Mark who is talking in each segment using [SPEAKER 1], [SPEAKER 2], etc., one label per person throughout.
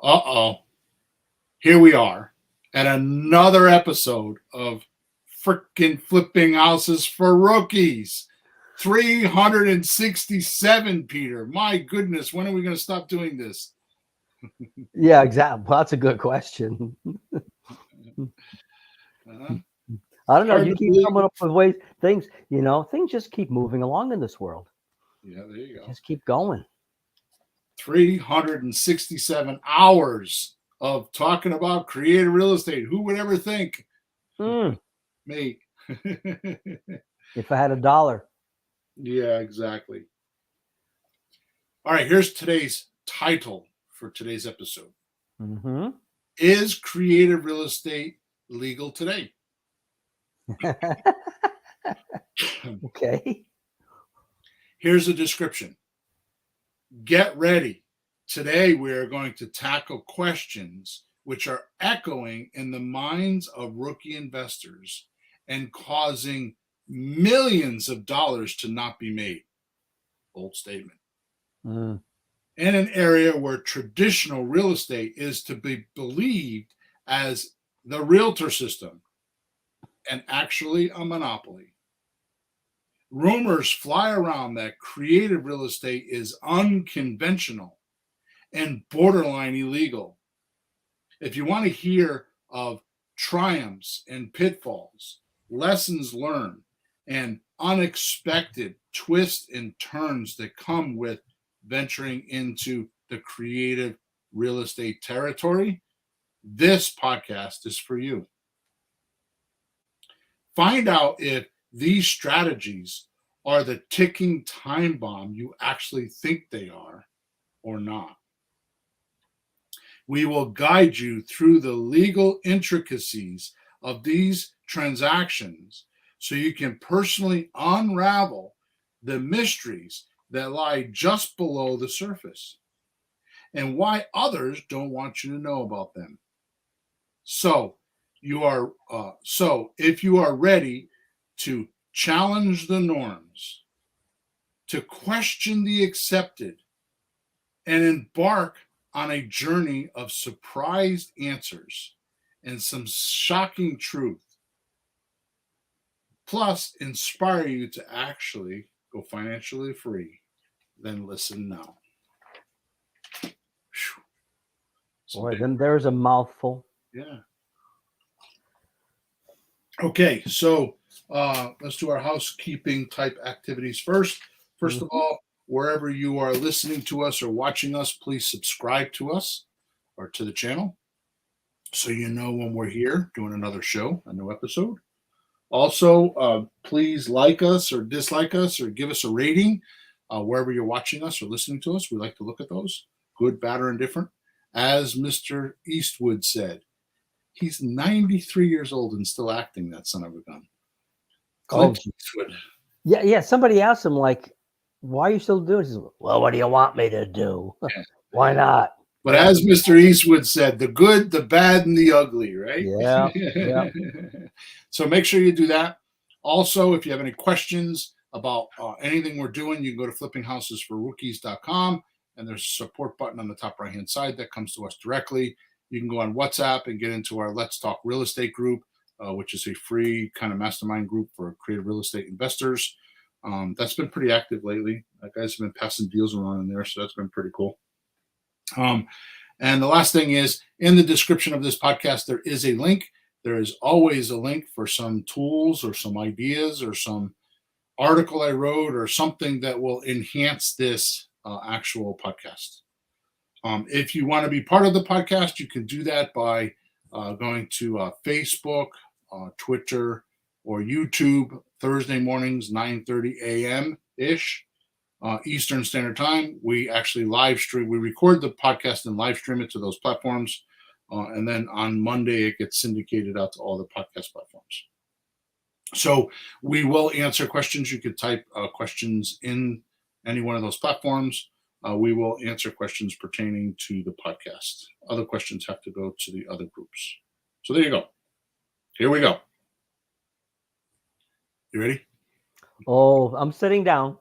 [SPEAKER 1] Uh-oh. Here we are at another episode of Frickin' Flipping Houses for Rookies. 367, Peter. My goodness, when are we going to stop doing this?
[SPEAKER 2] Yeah, exactly. Well, that's a good question. I don't know. You keep coming up with ways, things just keep moving along in this world.
[SPEAKER 1] Yeah, there you go.
[SPEAKER 2] Just keep going.
[SPEAKER 1] 367 hours of talking about creative real estate. Who would ever think? Me.
[SPEAKER 2] If I had $1.
[SPEAKER 1] Yeah, exactly. All right, here's today's title for today's episode. Is creative real estate legal today?
[SPEAKER 2] Okay.
[SPEAKER 1] Here's a description. Get ready. Today we are going to tackle questions which are echoing in the minds of rookie investors and causing millions of dollars to not be made. Bold statement. In an area where traditional real estate is to be believed as the realtor system and actually a monopoly. Rumors fly around that creative real estate is unconventional and borderline illegal. If you want to hear of triumphs and pitfalls, lessons learned, and unexpected twists and turns that come with venturing into the creative real estate territory, this podcast is for you. Find out if these strategies are the ticking time bomb you actually think they are or not. We will guide you through the legal intricacies of these transactions so you can personally unravel the mysteries that lie just below the surface and why others don't want you to know about them. So if you are ready to challenge the norms, to question the accepted, and embark on a journey of surprised answers and some shocking truth, plus inspire you to actually go financially free, then listen now.
[SPEAKER 2] Boy, then there's a mouthful.
[SPEAKER 1] Yeah. Okay, so let's do our housekeeping type activities first. First of all, wherever you are listening to us or watching us, please subscribe to us or to the channel so you know when we're here doing another show, a new episode. Also, please like us or dislike us or give us a rating wherever you're watching us or listening to us. We like to look at those, good, bad, or indifferent. As Mr. Eastwood said, he's 93 years old and still acting, that son of a gun. Clint Eastwood.
[SPEAKER 2] Yeah. Somebody asked him, like, why are you still doing it? He says, well, what do you want me to do? Why not?
[SPEAKER 1] But as Mr. Eastwood said, the good, the bad, and the ugly, right?
[SPEAKER 2] Yeah.
[SPEAKER 1] So make sure you do that. Also, if you have any questions about anything we're doing, you can go to flippinghousesforrookies.com, and there's a support button on the top right-hand side that comes to us directly. You can go on WhatsApp and get into our Let's Talk Real Estate group, which is a free kind of mastermind group for creative real estate investors. That's been pretty active lately. Guys have been passing deals around in there, so that's been pretty cool. And the last thing is, in the description of this podcast, there is a link. There is always a link for some tools or some ideas or some article I wrote or something that will enhance this actual podcast. If you want to be part of the podcast, you can do that by going to Facebook, Twitter, or YouTube Thursday mornings, 9:30 a.m.-ish. Eastern Standard Time. We actually live stream. We record the podcast and live stream it to those platforms. And then on Monday, it gets syndicated out to all the podcast platforms. So we will answer questions. You could type questions in any one of those platforms. We will answer questions pertaining to the podcast. Other questions have to go to the other groups. So there you go. Here we go. You ready?
[SPEAKER 2] Oh, I'm sitting down.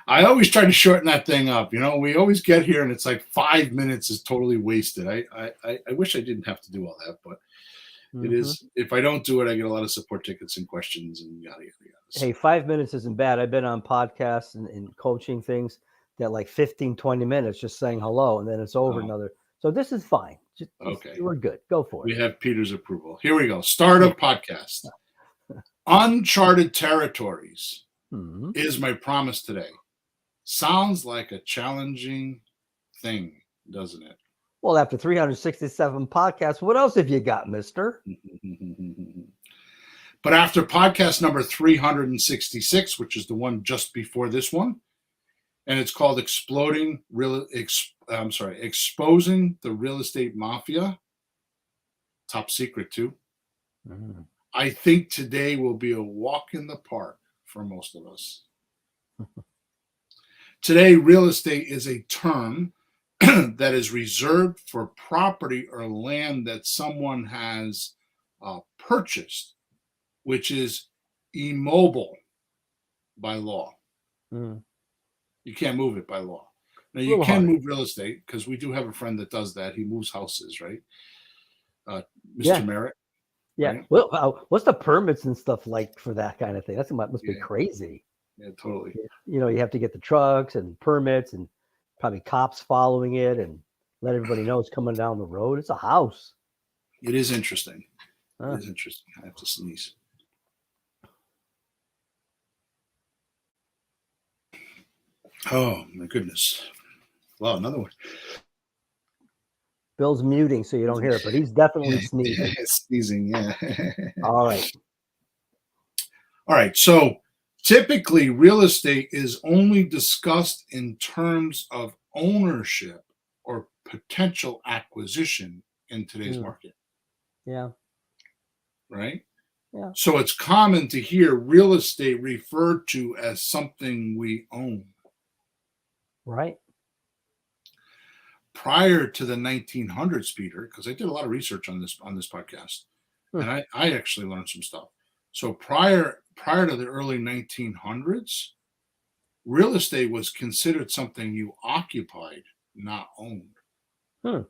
[SPEAKER 1] I always try to shorten that thing up. We always get here and it's like 5 minutes is totally wasted. I wish I didn't have to do all that, but it
[SPEAKER 2] Mhm.
[SPEAKER 1] is. If I don't do it, I get a lot of support tickets and questions and yada yada yada.
[SPEAKER 2] Hey,
[SPEAKER 1] So
[SPEAKER 2] 5 minutes isn't bad. I've been on podcasts and coaching things that like 15, 20 minutes just saying hello and then it's over
[SPEAKER 1] oh,
[SPEAKER 2] another. So this is fine. Just
[SPEAKER 1] okay,
[SPEAKER 2] we're good. Go for it.
[SPEAKER 1] we have Peter's approval. Here we go. Start
[SPEAKER 2] Yeah.
[SPEAKER 1] of podcast. Uncharted territories
[SPEAKER 2] Mhm.
[SPEAKER 1] is my promise today. Sounds like a challenging thing, doesn't it?
[SPEAKER 2] Well, after 367 podcasts, what else have you got, mister?
[SPEAKER 1] But after podcast number 366, which is the one just before this one, and it's called exposing the real estate mafia, top secret too.
[SPEAKER 2] Mhm.
[SPEAKER 1] I think today will be a walk in the park for most of us. Today, real estate is a term that is reserved for property or land that someone has purchased, which is immobile by law.
[SPEAKER 2] Mhm.
[SPEAKER 1] You can't move it by law. Now,
[SPEAKER 2] A
[SPEAKER 1] you
[SPEAKER 2] little
[SPEAKER 1] can
[SPEAKER 2] hard.
[SPEAKER 1] move real estate because we do have a friend that does that. He moves houses, right? Mr.
[SPEAKER 2] Yeah.
[SPEAKER 1] Merritt,
[SPEAKER 2] Yeah.
[SPEAKER 1] right?
[SPEAKER 2] Well, what's the permits and stuff like for that kind of thing? That's must be
[SPEAKER 1] Yeah,
[SPEAKER 2] crazy.
[SPEAKER 1] yeah, totally.
[SPEAKER 2] You have to get the trucks and permits and probably cops following it and let everybody know it's coming down the road. It's a house.
[SPEAKER 1] It is interesting. It
[SPEAKER 2] Huh.
[SPEAKER 1] is interesting. I have to sneeze. Oh, my goodness. Wow, another one.
[SPEAKER 2] Bill's muting so you don't hear it, but he's definitely sneezing.
[SPEAKER 1] Sneezing, yeah.
[SPEAKER 2] All right.
[SPEAKER 1] All right. So typically, real estate is only discussed in terms of ownership or potential acquisition in today's
[SPEAKER 2] Mm,
[SPEAKER 1] market,
[SPEAKER 2] yeah.
[SPEAKER 1] right?
[SPEAKER 2] Yeah.
[SPEAKER 1] So it's common to hear real estate referred to as something we own.
[SPEAKER 2] Right.
[SPEAKER 1] Prior to the 1900s, Peter, because I did a lot of research on this podcast,
[SPEAKER 2] Hmm.
[SPEAKER 1] and I actually learned some stuff. So prior to the early 1900s, real estate was considered something you occupied, not owned.
[SPEAKER 2] Hmm.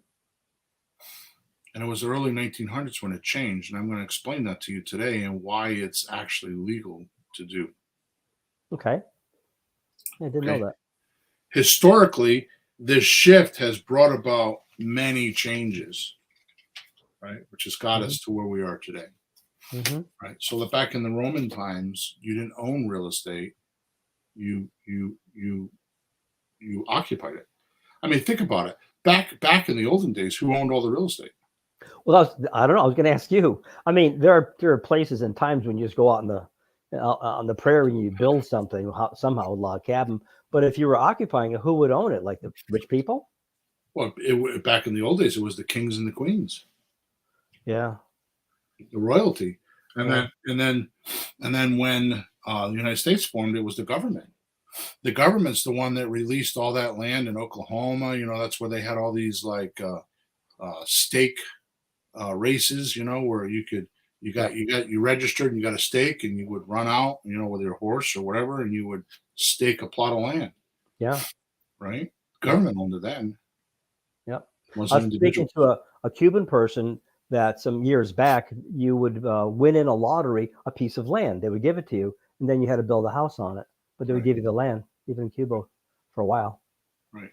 [SPEAKER 1] And it was the early 1900s when it changed. And I'm going to explain that to you today and why it's actually legal to do.
[SPEAKER 2] Okay. I didn't know
[SPEAKER 1] Okay.
[SPEAKER 2] that.
[SPEAKER 1] Historically, this shift has brought about many changes, right? Which has got
[SPEAKER 2] Hmm.
[SPEAKER 1] us to where we are today,
[SPEAKER 2] Hmm.
[SPEAKER 1] right? So that back in the Roman times, you didn't own real estate. You occupied it. I mean, think about it. Back in the olden days, who owned all the real estate?
[SPEAKER 2] Well, I don't know. I was going to ask you. I mean, there are places and times when you just go out on the prairie and you build something somehow a log cabin. But if you were occupying it, who would own it? Like the rich people?
[SPEAKER 1] Well, back in the old days, it was the kings and the queens,
[SPEAKER 2] Yeah.
[SPEAKER 1] the royalty, and
[SPEAKER 2] Yeah.
[SPEAKER 1] then when the United States formed, it was the government. The government's the one that released all that land in Oklahoma. That's where they had all these like stake races. Where
[SPEAKER 2] Yep.
[SPEAKER 1] you registered and you got a stake and you would run out, with your horse or whatever, and you would stake a plot of land,
[SPEAKER 2] Yeah.
[SPEAKER 1] right?
[SPEAKER 2] Yep.
[SPEAKER 1] Government owned it then.
[SPEAKER 2] Yep. I
[SPEAKER 1] Wasn't
[SPEAKER 2] was speaking
[SPEAKER 1] individual.
[SPEAKER 2] to a Cuban person that some years back you would win in a lottery a piece of land. They would give it to you, and then you had to build a house on it. But they would
[SPEAKER 1] Right,
[SPEAKER 2] give you the land, even in Cuba, for a while.
[SPEAKER 1] right,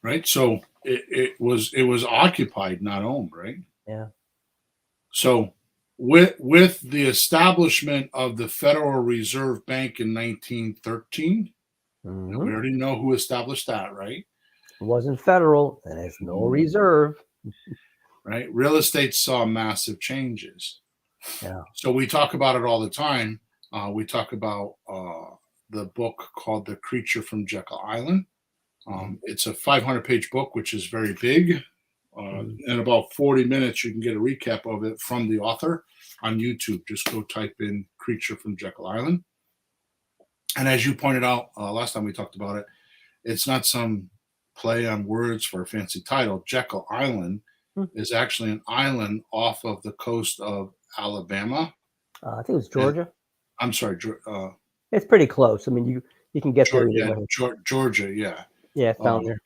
[SPEAKER 1] right. So it was occupied, not owned, right?
[SPEAKER 2] Yeah.
[SPEAKER 1] So with the establishment of the Federal Reserve Bank in 1913, now we
[SPEAKER 2] Hmm.
[SPEAKER 1] already know who established that, right?
[SPEAKER 2] It wasn't federal, and it's no
[SPEAKER 1] Mhm.
[SPEAKER 2] reserve.
[SPEAKER 1] Right? Real estate saw massive changes.
[SPEAKER 2] Yeah.
[SPEAKER 1] So we talk about it all the time. We talk about the book called The Creature from Jekyll Island.
[SPEAKER 2] Mhm.
[SPEAKER 1] It's a 500-page book, which is very big.
[SPEAKER 2] Mhm.
[SPEAKER 1] In about 40 minutes, you can get a recap of it from the author on YouTube. Just go type in Creature from Jekyll Island. And as you pointed out last time we talked about it, it's not some play on words for a fancy title. Jekyll Island
[SPEAKER 2] Hmm.
[SPEAKER 1] is actually an island off of the coast of Alabama.
[SPEAKER 2] I think it was
[SPEAKER 1] And
[SPEAKER 2] Georgia.
[SPEAKER 1] I'm sorry,
[SPEAKER 2] It's pretty close. I mean, you can get there either
[SPEAKER 1] Yeah,
[SPEAKER 2] way.
[SPEAKER 1] Georgia, yeah.
[SPEAKER 2] Yeah, it's down
[SPEAKER 1] Um,
[SPEAKER 2] there.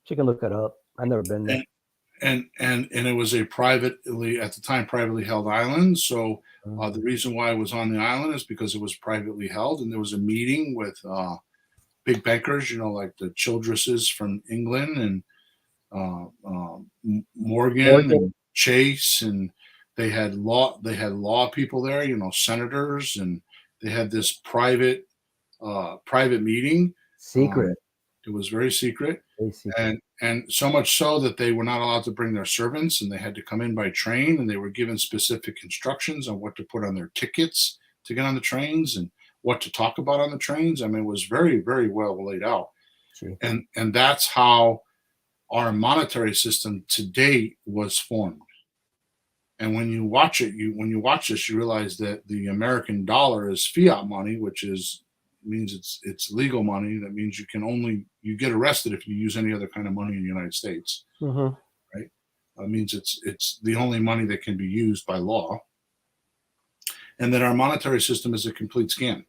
[SPEAKER 2] You can look it up. I've never been there.
[SPEAKER 1] and it was a privately, at the time, privately held island. So the
[SPEAKER 2] Mm.
[SPEAKER 1] reason why it was on the island is because it was privately held, and there was a meeting with big bankers, like the Childresses from England, and Morgan
[SPEAKER 2] Oregon,
[SPEAKER 1] and Chase, and they had law people there, senators, and they had this private meeting.
[SPEAKER 2] secret,
[SPEAKER 1] It was very secret,
[SPEAKER 2] very secret.
[SPEAKER 1] and so much so that they were not allowed to bring their servants, and they had to come in by train, and they were given specific instructions on what to put on their tickets to get on the trains, and what to talk about on the trains. I mean, it was very, very well laid out,
[SPEAKER 2] Gee.
[SPEAKER 1] and that's how our monetary system to date was formed. And when you watch this, you realize that the American dollar is fiat money, which means it's legal money. That means you get arrested if you use any other kind of money in the United States,
[SPEAKER 2] Hmm.
[SPEAKER 1] right? It means it's the only money that can be used by law, and that our monetary system is a complete scam.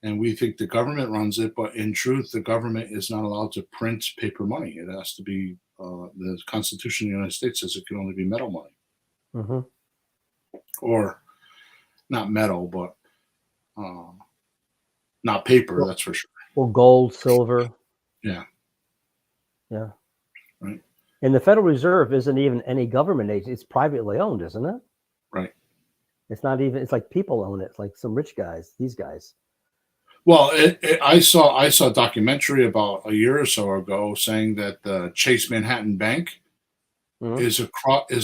[SPEAKER 1] And we think the government runs it, but in truth, the government is not allowed to print paper money. It has to be the Constitution of the United States says it can only be metal money,
[SPEAKER 2] Hmm.
[SPEAKER 1] or not metal, but uh, not paper.
[SPEAKER 2] Well,
[SPEAKER 1] That's for sure.
[SPEAKER 2] well, gold, silver.
[SPEAKER 1] Yeah,
[SPEAKER 2] Yeah.
[SPEAKER 1] right,
[SPEAKER 2] And the Federal Reserve isn't even any government agency. It's privately owned, isn't it?
[SPEAKER 1] right.
[SPEAKER 2] It's not even, it's like people own it. It's like some rich guys, these guys.
[SPEAKER 1] Well, I saw a documentary about a year or so ago saying that the Chase Manhattan Bank
[SPEAKER 2] Mhm.
[SPEAKER 1] is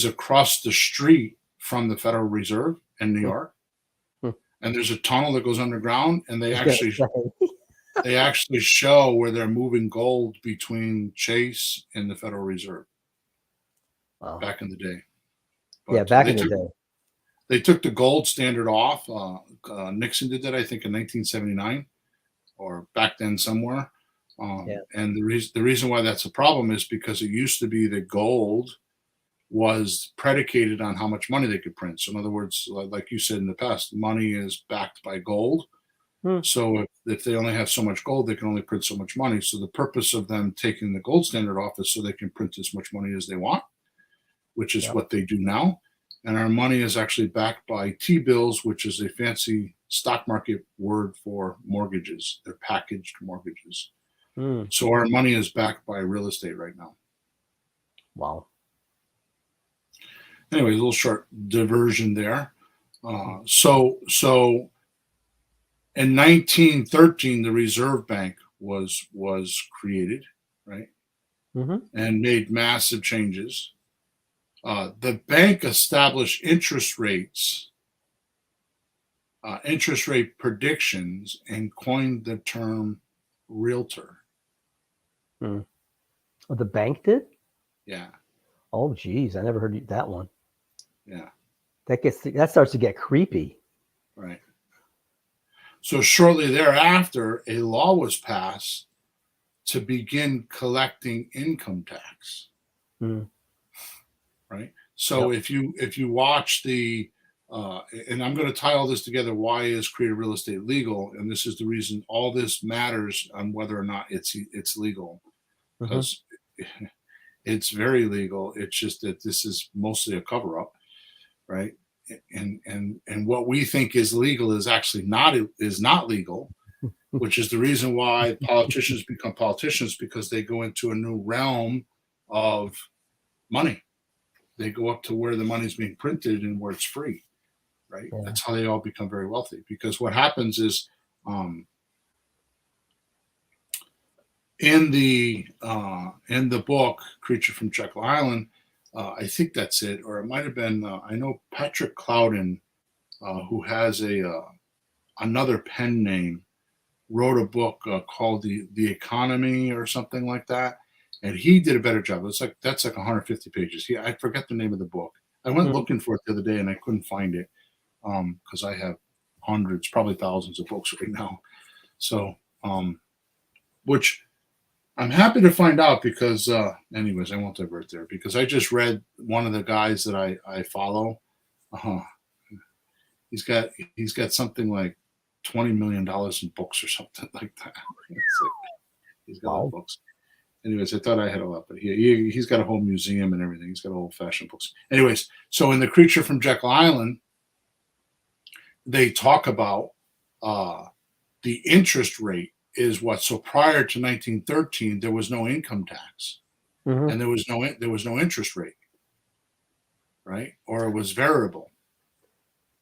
[SPEAKER 1] across the street from the Federal Reserve in New York,
[SPEAKER 2] Hmm.
[SPEAKER 1] and there's a tunnel that goes underground, and
[SPEAKER 2] I was gonna say,
[SPEAKER 1] they actually show where they're moving gold between Chase and the Federal Reserve
[SPEAKER 2] wow.
[SPEAKER 1] back in the day.
[SPEAKER 2] Yeah,
[SPEAKER 1] But
[SPEAKER 2] back in the day.
[SPEAKER 1] they took the gold standard off. Nixon did that, I think, in 1979, or back then somewhere.
[SPEAKER 2] Yeah.
[SPEAKER 1] And the reason why that's a problem is because it used to be that gold was predicated on how much money they could print. So in other words, like you said in the past, money is backed by gold.
[SPEAKER 2] Hmm.
[SPEAKER 1] So if they only have so much gold, they can only print so much money. So the purpose of them taking the gold standard off is so they can print as much money as they want, which is
[SPEAKER 2] Yeah.
[SPEAKER 1] what they do now. And our money is actually backed by T-bills, which is a fancy stock market word for mortgages. They're packaged mortgages.
[SPEAKER 2] Hmm.
[SPEAKER 1] So our money is backed by real estate right now.
[SPEAKER 2] Wow.
[SPEAKER 1] Anyway, a little short diversion there. So in 1913, the Reserve Bank was created, right,
[SPEAKER 2] Hmm.
[SPEAKER 1] and made massive changes. The bank established interest rate predictions, and coined the term realtor.
[SPEAKER 2] Hmm. Oh, the bank did?
[SPEAKER 1] Yeah,
[SPEAKER 2] Oh, geez. I never heard that one.
[SPEAKER 1] yeah,
[SPEAKER 2] That starts to get creepy.
[SPEAKER 1] right. So shortly thereafter, a law was passed to begin collecting income tax.
[SPEAKER 2] Hmm.
[SPEAKER 1] Right. So
[SPEAKER 2] Yep.
[SPEAKER 1] if you watch and I'm going to tie all this together. Why is creative real estate legal? And this is the reason all this matters on whether or not it's legal,
[SPEAKER 2] Hmm.
[SPEAKER 1] because it's very legal. It's just that this is mostly a cover up, right? And what we think is legal is actually not legal, which is the reason why politicians become politicians, because they go into a new realm of money. They go up to where the money's being printed and where it's free, right?
[SPEAKER 2] Yeah.
[SPEAKER 1] That's how they all become very wealthy. Because what happens is, in the book Creature from Jekyll Island, I think that's it, or it might have been. I know Patrick Clouden, who has another pen name, wrote a book called the Economy or something like that, and he did a better job. That's like 150 pages. I forget the name of the book. I went
[SPEAKER 2] Hmm.
[SPEAKER 1] looking for it the other day and I couldn't find it, because I have hundreds, probably thousands of books right now. So, which I'm happy to find out, because, anyways, I won't divert there, because I just read one of the guys that I follow. Uh, he's got something like $20 million in books or something like that. It's like, he's got a lot of books. Anyways, I thought I had a lot, but he's got a whole museum and everything. He's got old-fashioned books. Anyways, so in The Creature from Jekyll Island, they talk about the interest rate is what. So prior to 1913, there was no income tax, and there was no interest rate, right? Or it was variable.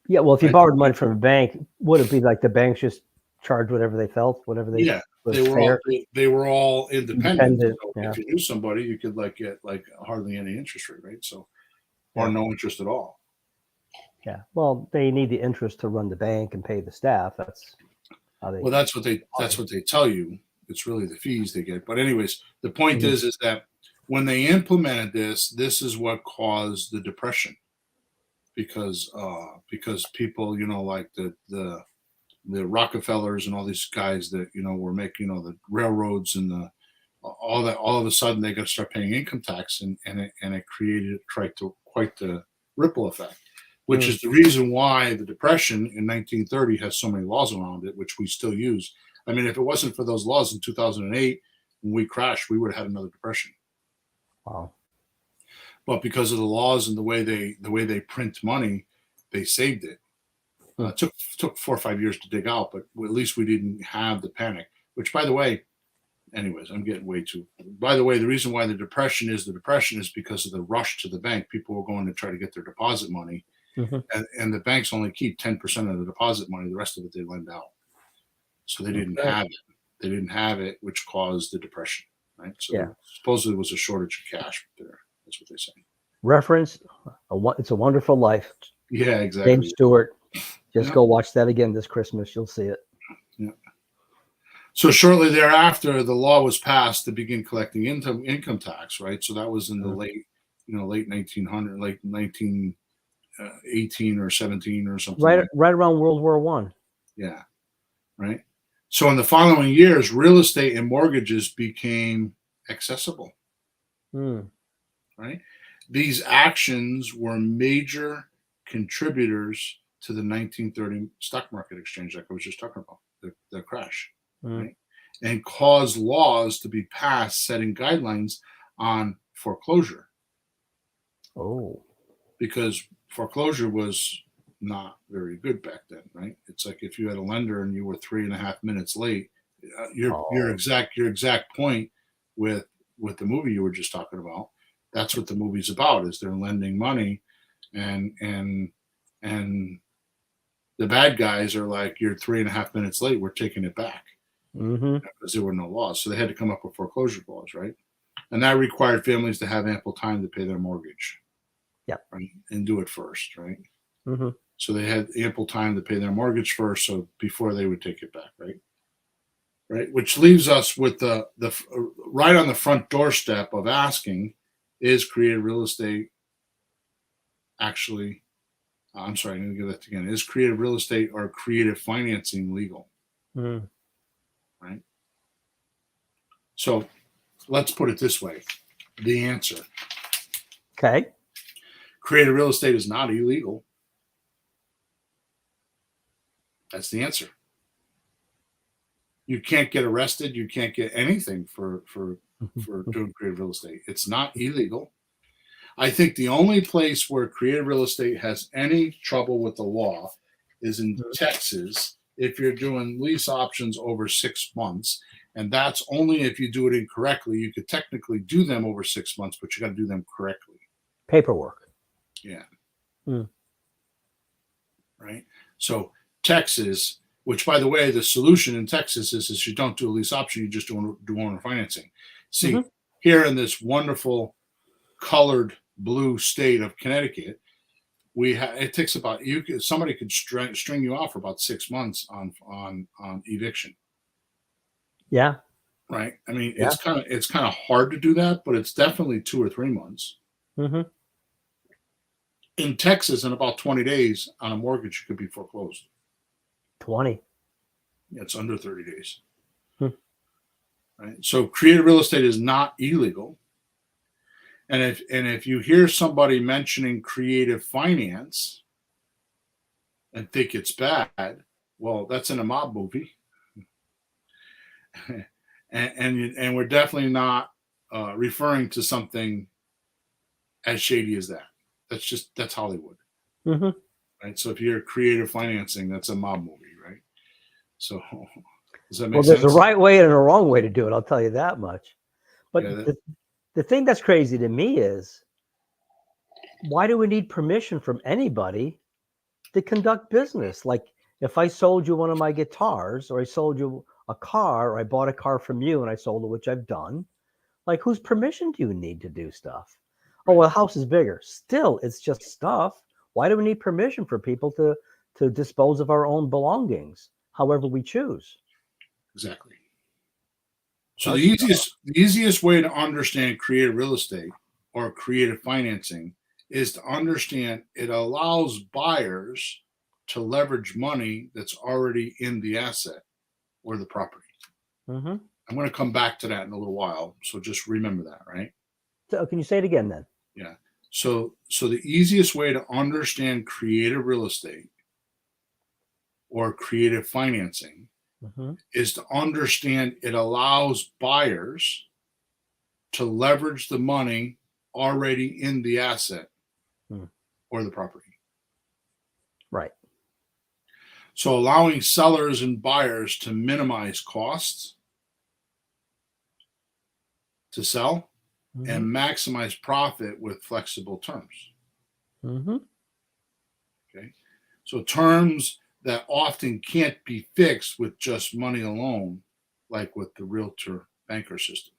[SPEAKER 2] Yeah, well, if you borrowed money from a bank, would it be like the banks just charge whatever they felt, whatever they
[SPEAKER 1] they were all independent. So
[SPEAKER 2] yeah.
[SPEAKER 1] if you knew somebody, you could get hardly any interest rate, right? So, or no interest at all.
[SPEAKER 2] Yeah. Well, they need the interest to run the bank and pay the staff. That's how they.
[SPEAKER 1] Well, that's what they tell you. It's really the fees they get. But anyways, the point is that when they implemented this is what caused the Depression, because people, like the Rockefellers and all these guys that were making the railroads and all that, all of a sudden they got to start paying income tax, and it created quite the ripple effect, which is the reason why the Depression in 1930 has so many laws around it, which we still use. I mean, if it wasn't for those laws in 2008 when we crashed, we would have had another Depression.
[SPEAKER 2] Wow.
[SPEAKER 1] But because of the laws and the way they print money, they saved it. It took 4 or 5 years to dig out, but at least we didn't have the panic. Which, by the way, anyways, I'm getting way too. By the way, the reason why the depression is because of the rush to the bank. People were going to try to get their deposit money, and the banks only keep 10% of the deposit money. The rest of it they lend out. So they didn't have it. They didn't have it, which caused the Depression, right? So supposedly it was a shortage of cash there. That's what they say.
[SPEAKER 2] Reference, It's a Wonderful Life.
[SPEAKER 1] Yeah, exactly.
[SPEAKER 2] James Stewart. Just go watch that again this Christmas. You'll see it.
[SPEAKER 1] Yeah. So shortly thereafter, the law was passed to begin collecting income tax, right? So that was in the late 1900, like 1918 or 17 or something.
[SPEAKER 2] Right around World War I.
[SPEAKER 1] Yeah. Right. So in the following years, real estate and mortgages became accessible. Right. These actions were major contributors to the 1930 stock market exchange, like I was just talking about, the crash, right? And caused laws to be passed setting guidelines on foreclosure.
[SPEAKER 2] Oh.
[SPEAKER 1] Because foreclosure was not very good back then, right? It's like if you had a lender and you were 3.5 minutes late, your exact point with the movie you were just talking about. That's what the movie's about. Is they're lending money, and the bad guys are like, you're 3.5 minutes late, we're taking it back, because there were no laws. So they had to come up with foreclosure laws, right? And that required families to have ample time to pay their mortgage. Right, and do it first, right? So they had ample time to pay their mortgage first, so before they would take it back, right? Right, which leaves us with the right on the front doorstep of asking, is creative real estate actually? I'm sorry, I'm going to give that again. Is creative real estate or creative financing legal? Right. So let's put it this way: the answer.
[SPEAKER 2] Okay.
[SPEAKER 1] Creative real estate is not illegal. That's the answer. You can't get arrested. You can't get anything for doing creative real estate. It's not illegal. I think the only place where creative real estate has any trouble with the law is in Texas, if you're doing lease options over 6 months. And that's only if you do it incorrectly. You could technically do them over 6 months, but you got to do them correctly.
[SPEAKER 2] Paperwork.
[SPEAKER 1] Yeah. Right. So Texas, which, by the way, the solution in Texas is you don't do a lease option, you just do owner financing. See, here in this wonderful colored blue state of Connecticut, it takes about somebody could string you out for about 6 months on eviction.
[SPEAKER 2] Yeah.
[SPEAKER 1] Right. I mean, it's kind of hard to do that, but it's definitely 2 or 3 months. In Texas, in about 20 days on a mortgage, you could be foreclosed.
[SPEAKER 2] 20.
[SPEAKER 1] Yeah, it's under 30 days. Right. So creative real estate is not illegal. And if you hear somebody mentioning creative finance and think it's bad, Well, that's in a mob movie, and we're definitely not referring to something as shady as that. That's Hollywood,
[SPEAKER 2] Mm-hmm.
[SPEAKER 1] right? So if you're creative financing, that's a mob movie, right? So does that
[SPEAKER 2] Well,
[SPEAKER 1] make
[SPEAKER 2] there's a
[SPEAKER 1] sense?
[SPEAKER 2] right way and a wrong way to do it. I'll tell you that much. But
[SPEAKER 1] Yeah.
[SPEAKER 2] the thing that's crazy to me is, why do we need permission from anybody to conduct business? Like, if I sold you one of my guitars, or I sold you a car, or I bought a car from you and I sold it, which I've done, like, whose permission do you need to do stuff? Oh, well, the house is bigger. Still, it's just stuff. Why do we need permission for people to dispose of our own belongings, however we choose?
[SPEAKER 1] Exactly. So
[SPEAKER 2] That's
[SPEAKER 1] the easiest way to understand creative real estate or creative financing is to understand it allows buyers to leverage money that's already in the asset or the property.
[SPEAKER 2] mm-hmm.
[SPEAKER 1] I'm going to come back to that in a little while, so just remember that, right?
[SPEAKER 2] So can you say it again then?
[SPEAKER 1] Yeah. So the easiest way to understand creative real estate or creative financing
[SPEAKER 2] Mm-hmm.
[SPEAKER 1] is to understand it allows buyers to leverage the money already in the asset
[SPEAKER 2] Hmm.
[SPEAKER 1] or the property.
[SPEAKER 2] Right.
[SPEAKER 1] So allowing sellers and buyers to minimize costs to sell
[SPEAKER 2] Mm-hmm.
[SPEAKER 1] and maximize profit with flexible terms.
[SPEAKER 2] Mm-hmm.
[SPEAKER 1] Okay. So terms that often can't be fixed with just money alone, like with the realtor banker system.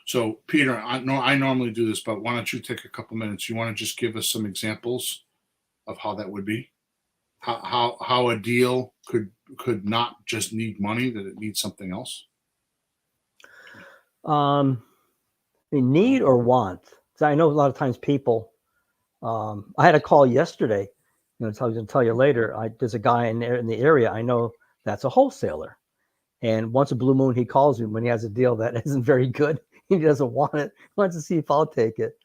[SPEAKER 1] So, Peter, I know I normally do this, but why don't you take a couple minutes? You want to just give us some examples of how that would be? How a deal could not just need money, that it needs something else?
[SPEAKER 2] Um, need or want? So I know a lot of times people. I had a call yesterday. I was going to tell you later. There's a guy in the area I know that's a wholesaler, and once a blue moon he calls me when he has a deal that isn't very good. He doesn't want it. He wants to see if I'll take it,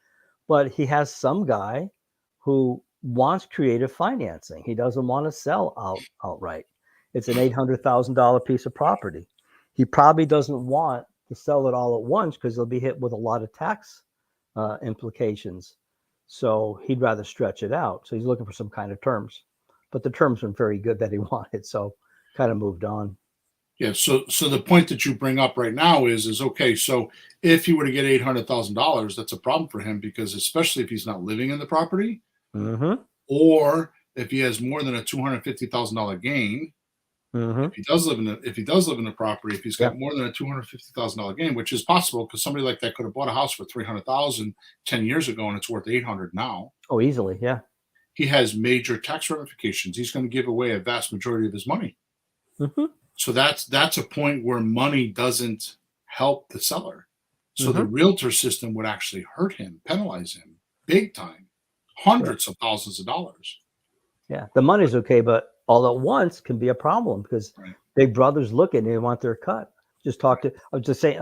[SPEAKER 2] but he has some guy who wants creative financing. He doesn't want to sell outright. It's an $800,000 piece of property. He probably doesn't want to sell it all at once because he'll be hit with a lot of tax implications. So he'd rather stretch it out. So he's looking for some kind of terms, but the terms weren't very good that he wanted. So kind of moved on.
[SPEAKER 1] Yeah. So the point that you bring up right now is okay. So if he were to get $800,000, that's a problem for him because especially if he's not living in the property,
[SPEAKER 2] Mm-hmm.
[SPEAKER 1] or if he has more than a $250,000 gain.
[SPEAKER 2] Mm-hmm.
[SPEAKER 1] If he does live in the property, if he's
[SPEAKER 2] Yeah.
[SPEAKER 1] got more than a $250,000 gain, which is possible because somebody like that could have bought a house for 300,000 10 years ago and it's worth 800 now.
[SPEAKER 2] Oh, easily. Yeah.
[SPEAKER 1] He has major tax ramifications. He's going to give away a vast majority of his money.
[SPEAKER 2] Mm-hmm.
[SPEAKER 1] So that's a point where money doesn't help the seller. So the
[SPEAKER 2] Mm-hmm.
[SPEAKER 1] realtor system would actually hurt him, penalize him big time, hundreds of thousands of dollars.
[SPEAKER 2] Yeah, the money's okay, but all at once can be a problem because
[SPEAKER 1] Right.
[SPEAKER 2] big brothers look and they want their cut. I was just saying,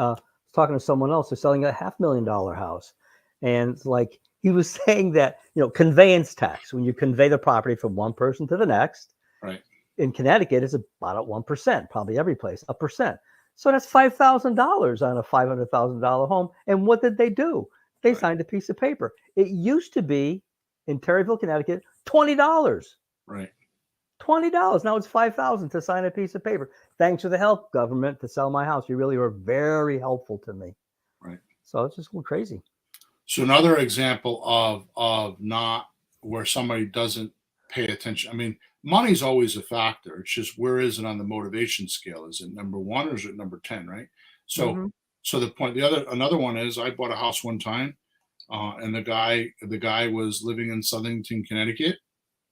[SPEAKER 2] talking to someone else, they're selling a $500,000 house. And it's like, he was saying that, conveyance tax, when you convey the property from one person to the next,
[SPEAKER 1] Right.
[SPEAKER 2] in Connecticut, it's about at 1%, probably every place, a percent. So that's $5,000 on a $500,000 home. And what did they do? They signed a piece of paper. It used to be in Terryville, Connecticut, $20.
[SPEAKER 1] Right.
[SPEAKER 2] $20. Now it's $5,000 to sign a piece of paper. Thanks for the help, government, to sell my house. You really were very helpful to me.
[SPEAKER 1] Right.
[SPEAKER 2] So it's just crazy.
[SPEAKER 1] So another example of not where somebody doesn't pay attention. I mean, money's always a factor. It's just where is it on the motivation scale? Is it number one or is it number 10? Right. So
[SPEAKER 2] Mm-hmm.
[SPEAKER 1] so another one is I bought a house one time, and the guy was living in Southington, Connecticut,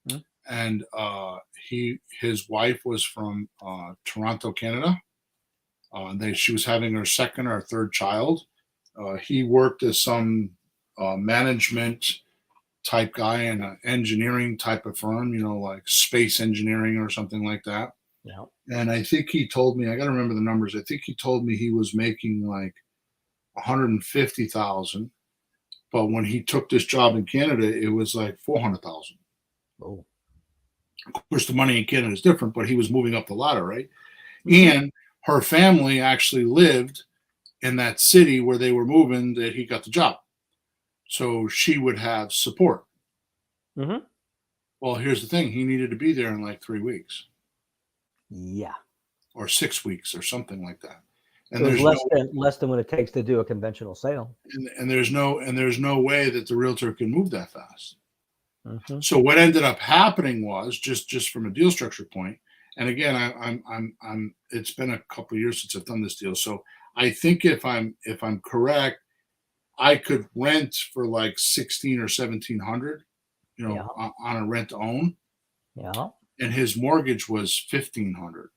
[SPEAKER 2] Mm-hmm.
[SPEAKER 1] and his wife was from Toronto, Canada. She was having her second or third child. He worked as some management type guy in an engineering type of firm, like space engineering or something like that.
[SPEAKER 2] Yeah.
[SPEAKER 1] And I think he told me, I got to remember the numbers. I think he told me he was making like 150,000, but when he took this job in Canada, it was like 400,000.
[SPEAKER 2] Oh.
[SPEAKER 1] Of course, the money in Canada is different, but he was moving up the ladder, right?
[SPEAKER 2] Mhm.
[SPEAKER 1] And her family actually lived in that city where they were moving that he got the job. So she would have support.
[SPEAKER 2] Mhm.
[SPEAKER 1] Well, here's the thing, he needed to be there in like 3 weeks
[SPEAKER 2] Yeah.
[SPEAKER 1] or 6 weeks or something like that.
[SPEAKER 2] It
[SPEAKER 1] And
[SPEAKER 2] was
[SPEAKER 1] there's no
[SPEAKER 2] less than what it takes to do a conventional sale.
[SPEAKER 1] and there's no way that the realtor can move that fast.
[SPEAKER 2] Mhm.
[SPEAKER 1] So what ended up happening was just from a deal structure point, and again, I'm it's been a couple of years since I've done this deal. So I think if I'm correct, I could rent for like 16 or 1700,
[SPEAKER 2] Yeah.
[SPEAKER 1] on a rent to own,
[SPEAKER 2] Yeah.
[SPEAKER 1] and his mortgage was 1500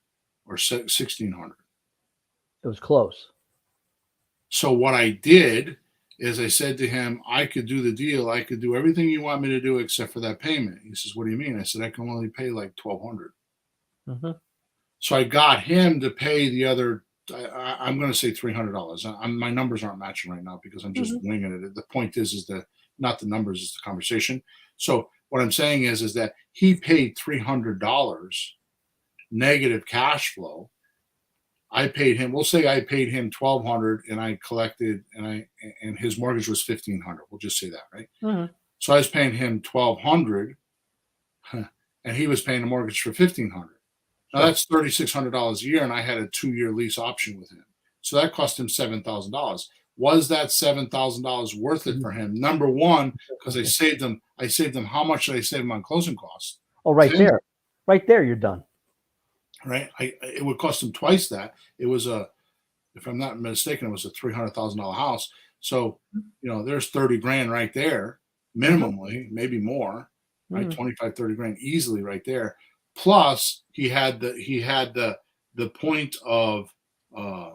[SPEAKER 1] or 1600.
[SPEAKER 2] It was close.
[SPEAKER 1] So what I did is I said to him, I could do the deal. I could do everything you want me to do except for that payment. He says, what do you mean? I said, I can only pay like 1200.
[SPEAKER 2] Mhm.
[SPEAKER 1] So I got him to pay the other. I'm going to say $300. My numbers aren't matching right now because I'm just
[SPEAKER 2] Mhm.
[SPEAKER 1] winging it. The point is that not the numbers, is the conversation. So what I'm saying is that he paid $300 negative cash flow. I paid him. We'll say I paid him 1200, and I collected, and his mortgage was 1500. We'll just say that, right?
[SPEAKER 2] Mhm.
[SPEAKER 1] So I was paying him 1200, and he was paying the mortgage for 1500. Now
[SPEAKER 2] Sure.
[SPEAKER 1] that's $3,600 a year, and I had a 2-year lease option with him. So that cost him $7,000. Was that $7,000 worth it
[SPEAKER 2] Mhm.
[SPEAKER 1] for him? Number one, because I saved him. I saved him. How much did I save him on closing costs?
[SPEAKER 2] Oh, right
[SPEAKER 1] 10,
[SPEAKER 2] there. Right there, you're done.
[SPEAKER 1] right? It would cost him twice that. It was if I'm not mistaken, it was a $300,000 house. So, there's 30 grand right there,
[SPEAKER 2] Mhm.
[SPEAKER 1] minimally, maybe more, right?
[SPEAKER 2] Mhm.
[SPEAKER 1] 25, 30 grand easily right there. Plus he had the point of uh,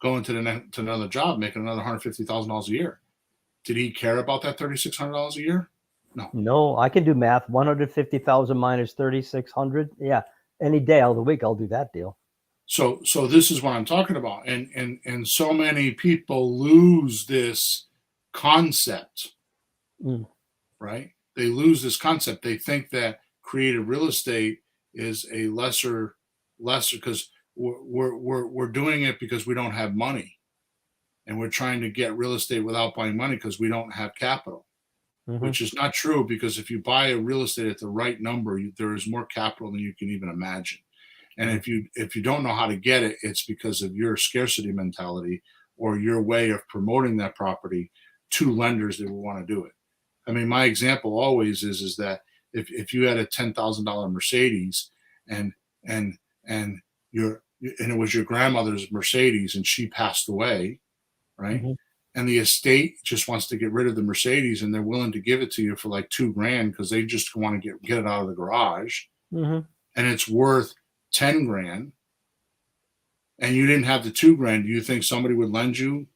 [SPEAKER 1] going to another job, making another $150,000 a year. Did he care about that $3,600 a year? No.
[SPEAKER 2] No, I can do math. 150,000 minus 3,600. Yeah. Any day out of the week, I'll do that deal.
[SPEAKER 1] So this is what I'm talking about. And so many people lose this concept,
[SPEAKER 2] Mm.
[SPEAKER 1] right? They lose this concept. They think that creative real estate is a lesser because we're doing it because we don't have money, and we're trying to get real estate without buying money because we don't have capital,
[SPEAKER 2] Mhm.
[SPEAKER 1] which is not true, because if you buy a real estate at the right number, there is more capital than you can even imagine. And
[SPEAKER 2] Mm.
[SPEAKER 1] if you don't know how to get it, it's because of your scarcity mentality or your way of promoting that property to lenders that will want to do it. I mean, my example always is that if you had a $10,000 Mercedes, and and and and it was your grandmother's Mercedes and she passed away, right?
[SPEAKER 2] Mhm.
[SPEAKER 1] And the estate just wants to get rid of the Mercedes, and they're willing to give it to you for like 2 grand because they just want to get it out of the garage,
[SPEAKER 2] Mhm.
[SPEAKER 1] and it's worth 10 grand, and you didn't have the 2 grand. Do you think somebody would lend you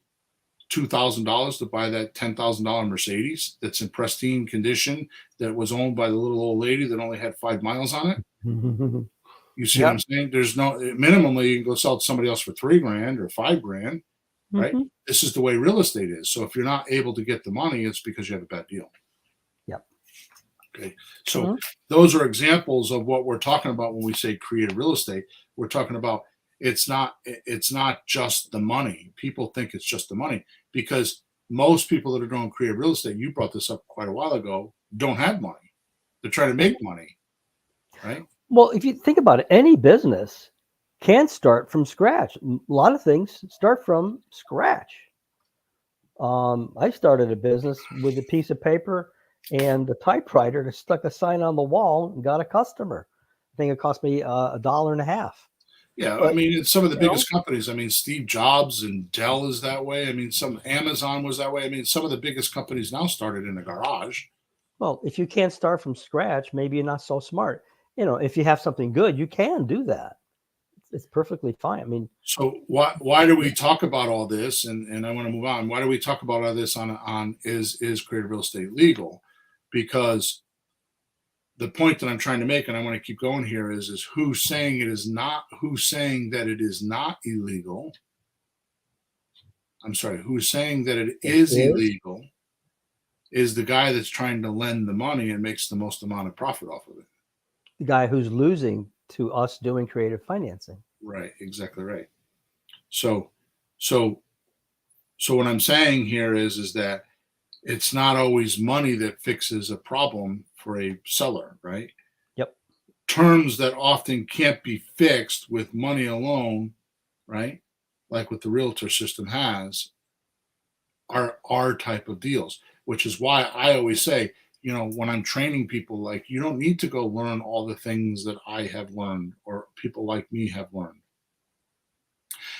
[SPEAKER 1] $2,000 to buy that $10,000 Mercedes that's in pristine condition, that was owned by the little old lady that only had 5 miles on it?
[SPEAKER 2] Mhm.
[SPEAKER 1] You see what I'm
[SPEAKER 2] Yep.
[SPEAKER 1] saying? There's no minimally you can go sell to somebody else for 3 grand or 5 grand, right?
[SPEAKER 2] Mhm.
[SPEAKER 1] This is the way real estate is. So if you're not able to get the money, it's because you have a bad deal.
[SPEAKER 2] Yep.
[SPEAKER 1] Okay. So
[SPEAKER 2] Mhm.
[SPEAKER 1] those are examples of what we're talking about when we say creative real estate. We're talking about it's not just the money. People think it's just the money because most people that are doing creative real estate, you brought this up quite a while ago, don't have money. They're trying to make money, right?
[SPEAKER 2] Well, if you think about it, any business can start from scratch. A lot of things start from scratch. I started a business with a piece of paper and a typewriter and stuck a sign on the wall and got a customer. I think it cost me a dollar and a half.
[SPEAKER 1] Yeah, I
[SPEAKER 2] But
[SPEAKER 1] mean, it's some of the
[SPEAKER 2] you know,
[SPEAKER 1] biggest companies. I mean, Steve Jobs and Dell is that way. I mean, some Amazon was that way. I mean, some of the biggest companies now started in a garage.
[SPEAKER 2] well, if you can't start from scratch, maybe you're not so smart. If you have something good, you can do that. It's perfectly fine. I mean,
[SPEAKER 1] So why do we talk about all this? And I want to move on. Why do we talk about all this on is creative real estate legal? Because the point that I'm trying to make, and I want to keep going here, is who's saying it is not, who's saying that it is not illegal. I'm sorry, who's saying that it
[SPEAKER 2] it
[SPEAKER 1] is
[SPEAKER 2] is.
[SPEAKER 1] illegal is the guy that's trying to lend the money and makes the most amount of profit off of it.
[SPEAKER 2] the guy who's losing to us doing creative financing.
[SPEAKER 1] Right, exactly right. So, so, so what I'm saying here is that it's not always money that fixes a problem for a seller, right?
[SPEAKER 2] Yep.
[SPEAKER 1] Terms that often can't be fixed with money alone, right? Like what the realtor system has, are our type of deals, which is why I always say, when I'm training people, like, you don't need to go learn all the things that I have learned or people like me have learned.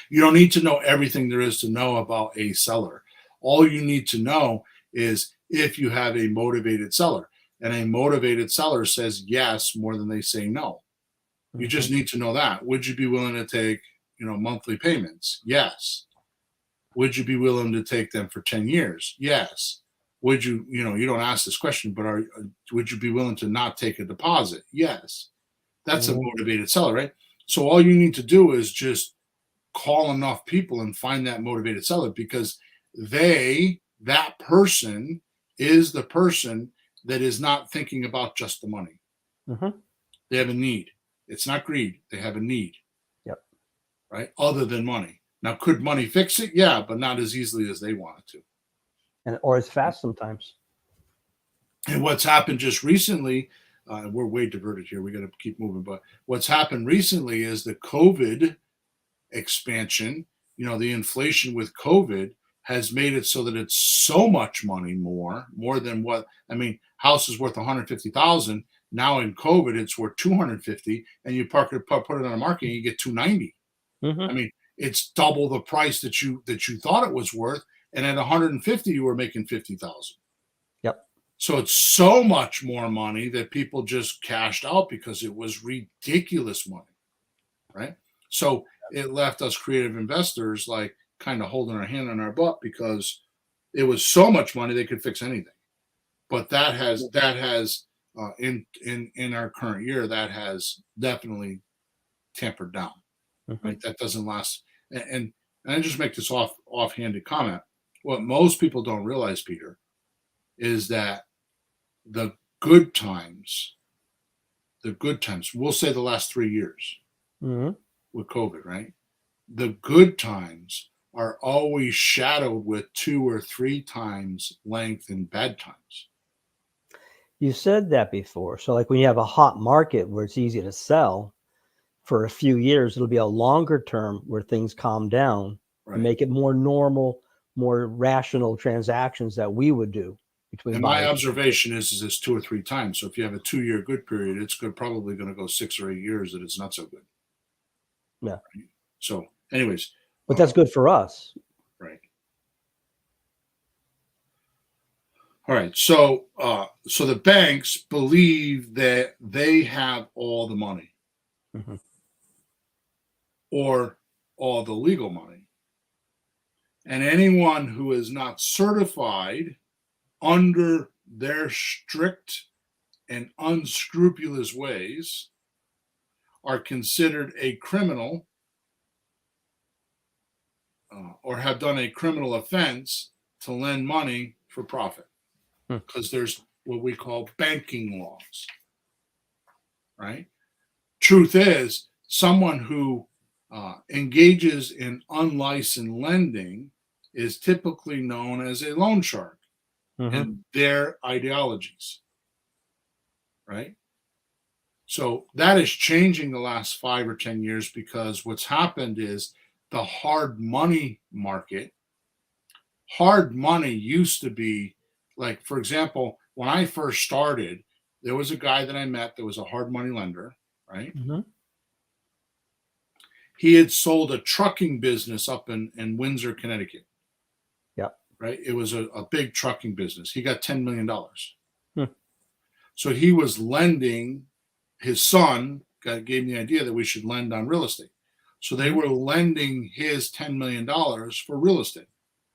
[SPEAKER 1] You don't need to know everything there is to know about a seller. All you need to know is if you have a motivated seller, and a motivated seller says yes more than they say no. You just need to know that. Would you be willing to take, monthly payments? Yes. Would you be willing to take them for 10 years? Yes. Would you, you don't ask this question, but would you be willing to not take a deposit? Yes. That's a motivated seller, right? So all you need to do is just call enough people and find that motivated seller, because that person is the person that is not thinking about just the money. They have a need. It's not greed. They have a need.
[SPEAKER 2] Yep.
[SPEAKER 1] Right? Other than money. Now, could money fix it? Yeah, but not as easily as they want it to.
[SPEAKER 2] Or as fast sometimes.
[SPEAKER 1] And what's happened just recently, we're way diverted here. We got to keep moving. But what's happened recently is the COVID expansion, the inflation with COVID has made it so that it's so much money more than what, house is worth 150,000. Now in COVID, it's worth 250, and you put it on the market and you get 290. It's double the price that you thought it was worth. And at 150, you were making 50,000.
[SPEAKER 2] Yep.
[SPEAKER 1] So it's so much more money that people just cashed out because it was ridiculous money, right? So it left us creative investors like kind of holding our hand on our butt, because it was so much money they could fix anything. But that has in our current year, that has definitely tampered down. Right? That doesn't last. And I just make this offhanded comment. What most people don't realize, Peter, is that the good times, we'll say the last 3 years with COVID, right? The good times are always shadowed with 2 or 3 times length in bad times.
[SPEAKER 2] You said that before. So like when you have a hot market where it's easy to sell for a few years, it'll be a longer term where things calm down and make it more normal, more rational transactions that we would do between.
[SPEAKER 1] And my observation is it's 2 or 3 times. So if you have a 2-year good period, it's probably going to go 6 or 8 years that it's not so good.
[SPEAKER 2] Yeah.
[SPEAKER 1] Right? So anyways.
[SPEAKER 2] But that's good for us.
[SPEAKER 1] Right. All right. So so the banks believe that they have all the money. Or all the legal money. And anyone who is not certified under their strict and unscrupulous ways are considered a criminal or have done a criminal offense to lend money for profit. Because there's what we call banking laws. Right? Truth is, someone who engages in unlicensed lending is typically known as a loan shark and their ideologies, right? So that is changing the last 5 or 10 years, because what's happened is the hard money market. Hard money used to be like, for example, when I first started, there was a guy that I met that was a hard money lender, right? He had sold a trucking business up in Windsor, Connecticut.
[SPEAKER 2] Yeah.
[SPEAKER 1] Right. It was a big trucking business. He got $10 million. So he was lending. His son gave me the idea that we should lend on real estate. So they were lending his $10 million for real estate.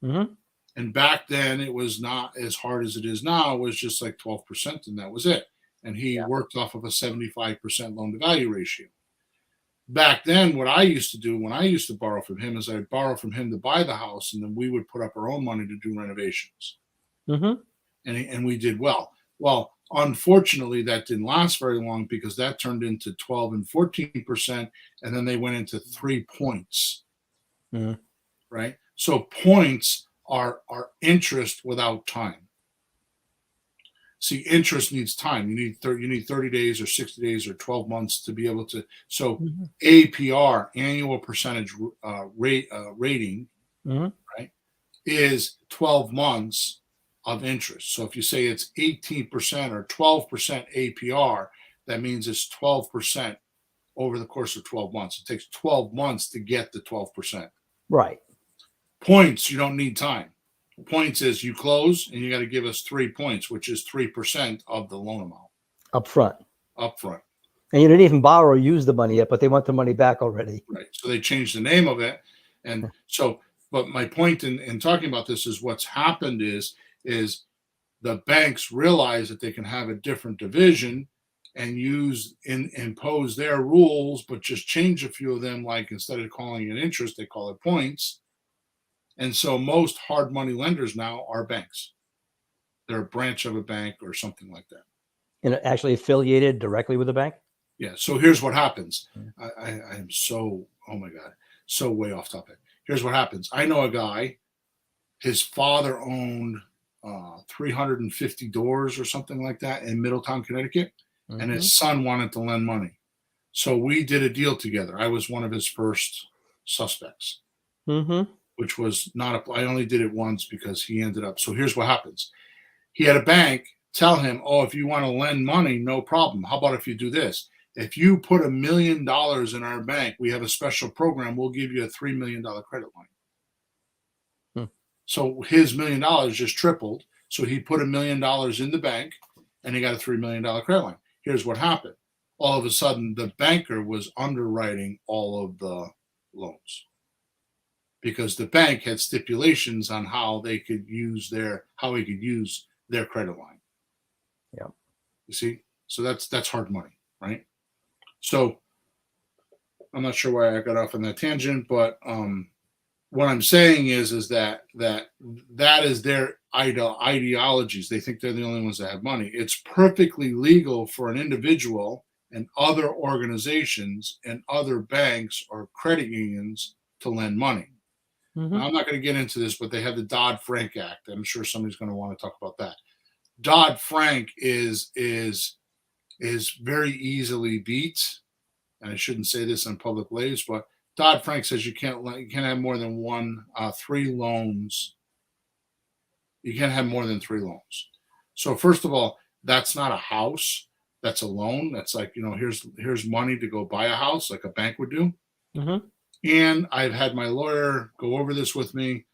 [SPEAKER 1] And back then it was not as hard as it is now. It was just like 12%, and that was it. And he worked off of a 75% loan to value ratio. Back then, what I used to do when I used to borrow from him is I'd borrow from him to buy the house, and then we would put up our own money to do renovations. And we did well. Well, Unfortunately, that didn't last very long because that turned into 12 and 14%, and then they went into 3 points,
[SPEAKER 2] Mhm.
[SPEAKER 1] right? So points are interest without time. See, interest needs time. You need 30 days or 60 days or 12 months to be able to. So
[SPEAKER 2] Mhm.
[SPEAKER 1] APR, annual percentage rating,
[SPEAKER 2] Mhm.
[SPEAKER 1] right, is 12 months of interest. So if you say it's 18% or 12% APR, that means it's 12% over the course of 12 months. It takes 12 months to get the 12%.
[SPEAKER 2] Right.
[SPEAKER 1] Points, you don't need time. Points is you close and you got to give us 3 points, which is 3% of the loan amount
[SPEAKER 2] Up front.
[SPEAKER 1] up front.
[SPEAKER 2] And you didn't even borrow or use the money yet, but they want the money back already.
[SPEAKER 1] Right. So they changed the name of it. And so, but my point in talking about this is what's happened is the banks realize that they can have a different division and impose their rules, but just change a few of them. Like instead of calling it interest, they call it points. And so most hard money lenders now are banks. They're a branch of a bank or something like that.
[SPEAKER 2] And actually affiliated directly with the bank?
[SPEAKER 1] Yeah. So here's what happens. I am so, oh my God, so way off topic. Here's what happens. I know a guy, his father owned 350 doors or something like that in Middletown, Connecticut, and
[SPEAKER 2] Mhm.
[SPEAKER 1] his son wanted to lend money. So we did a deal together. I was one of his first suspects,
[SPEAKER 2] Mhm.
[SPEAKER 1] which was not I only did it once because he ended up. So here's what happens. He had a bank tell him, oh, if you want to lend money, no problem. How about if you do this? If you put $1 million in our bank, we have a special program. We'll give you a $3 million credit line.
[SPEAKER 2] Hmm.
[SPEAKER 1] So his $1 million just tripled. So he put $1 million in the bank and he got a $3 million credit line. Here's what happened. All of a sudden, the banker was underwriting all of the loans because the bank had stipulations on how he could use their credit line.
[SPEAKER 2] Yeah.
[SPEAKER 1] You see? So that's hard money, right? So I'm not sure why I got off on that tangent, but what I'm saying is that is their ideologies. They think they're the only ones that have money. It's perfectly legal for an individual and other organizations and other banks or credit unions to lend money.
[SPEAKER 2] Mhm.
[SPEAKER 1] Now, I'm not going to get into this, but they have the Dodd-Frank Act. I'm sure somebody's going to want to talk about that. Dodd-Frank is very easily beat, and I shouldn't say this on public ways, but Dodd-Frank says you can't have more than 3 loans. You can't have more than 3 loans. So first of all, that's not a house. That's a loan. That's like, here's money to go buy a house like a bank would do.
[SPEAKER 2] Mhm.
[SPEAKER 1] And I've had my lawyer go over this with me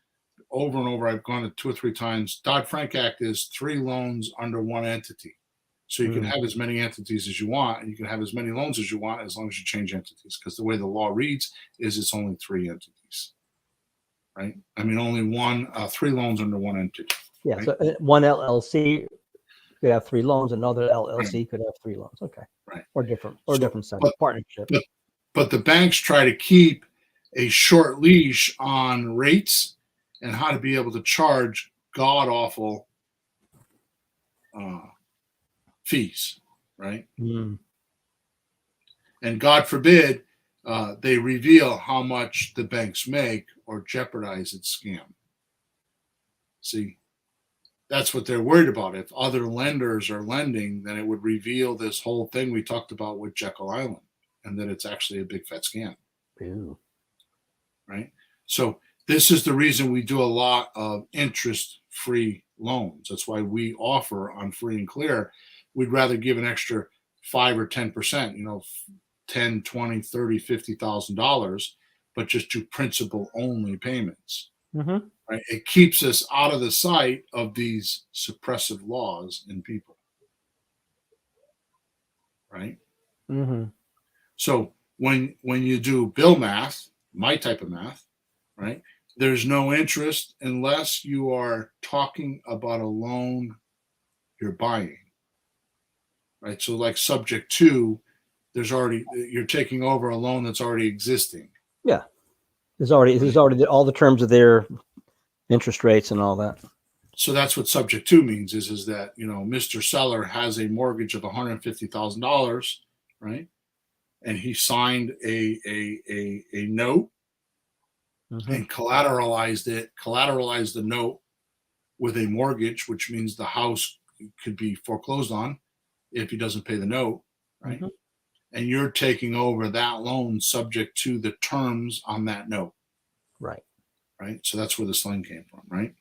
[SPEAKER 1] over and over. I've gone to 2 or 3 times. Dodd-Frank Act is 3 loans under one entity. So you can have as many entities as you want, and you can have as many loans as you want as long as you change entities. Because the way the law reads is it's only 3 entities, right? I mean, only 3 loans under one entity.
[SPEAKER 2] Yeah.
[SPEAKER 1] Right?
[SPEAKER 2] So one LLC could have 3 loans, another LLC
[SPEAKER 1] Right.
[SPEAKER 2] could have 3 loans. Okay.
[SPEAKER 1] Right.
[SPEAKER 2] Or different
[SPEAKER 1] So,
[SPEAKER 2] setup, partnership.
[SPEAKER 1] but the banks try to keep a short leash on rates and how to be able to charge god awful fees, right?
[SPEAKER 2] Mm.
[SPEAKER 1] And God forbid they reveal how much the banks make or jeopardize its scam. See, that's what they're worried about. If other lenders are lending, then it would reveal this whole thing we talked about with Jekyll Island, and that it's actually a big fat scam.
[SPEAKER 2] Ew.
[SPEAKER 1] Right? So this is the reason we do a lot of interest-free loans. That's why we offer on Free and Clear. We'd rather give an extra 5 or 10%, 10, 20, 30, $50,000, but just do principal only payments.
[SPEAKER 2] Mhm.
[SPEAKER 1] Right? It keeps us out of the sight of these suppressive laws in people. Right?
[SPEAKER 2] Mhm.
[SPEAKER 1] So when you do bill math, my type of math, right? There's no interest unless you are talking about a loan you're buying. Right? So like subject to, you're taking over a loan that's already existing.
[SPEAKER 2] Yeah. There's already all the terms of their interest rates and all that.
[SPEAKER 1] So that's what subject to means is that, you know, Mr. Seller has a mortgage of $150,000, right? And he signed a note and collateralized the note with a mortgage, which means the house could be foreclosed on if he doesn't pay the note, right? And you're taking over that loan subject to the terms on that note.
[SPEAKER 2] Right.
[SPEAKER 1] Right. So that's where the slang came from, right?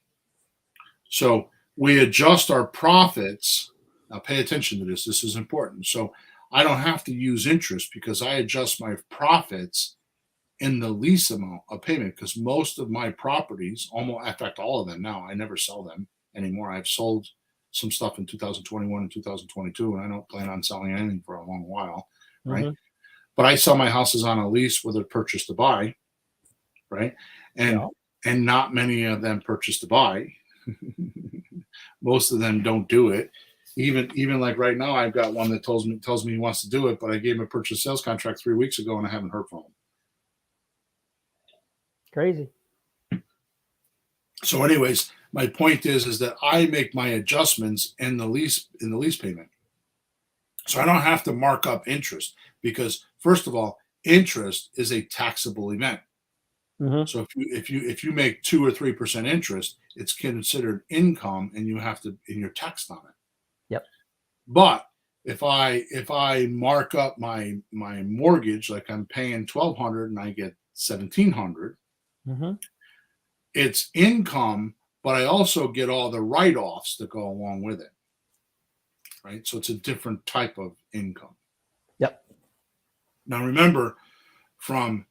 [SPEAKER 1] So we adjust our profits. Now pay attention to this. This is important. So I don't have to use interest because I adjust my profits in the lease amount of payment, because most of my properties, almost, in fact, all of them now, I never sell them anymore. I've sold some stuff in 2021 and 2022, and I don't plan on selling anything for a long while, right? But I sell my houses on a lease with a purchase to buy, right? And not many of them purchase to buy. Most of them don't do it. Even like right now, I've got one that tells me he wants to do it, but I gave him a purchase sales contract 3 weeks ago, and I haven't heard from him.
[SPEAKER 2] Crazy.
[SPEAKER 1] So, anyways, my point is that I make my adjustments in the lease payment, so I don't have to mark up interest because, first of all, interest is a taxable event. So if you make 2 or 3% interest, it's considered income, and you're taxed on it.
[SPEAKER 2] Yep.
[SPEAKER 1] But if I mark up my mortgage, like I'm paying $1,200 and I get $1,700, it's income, but I also get all the write-offs that go along with it. Right. So it's a different type of income.
[SPEAKER 2] Yep.
[SPEAKER 1] Now remember, from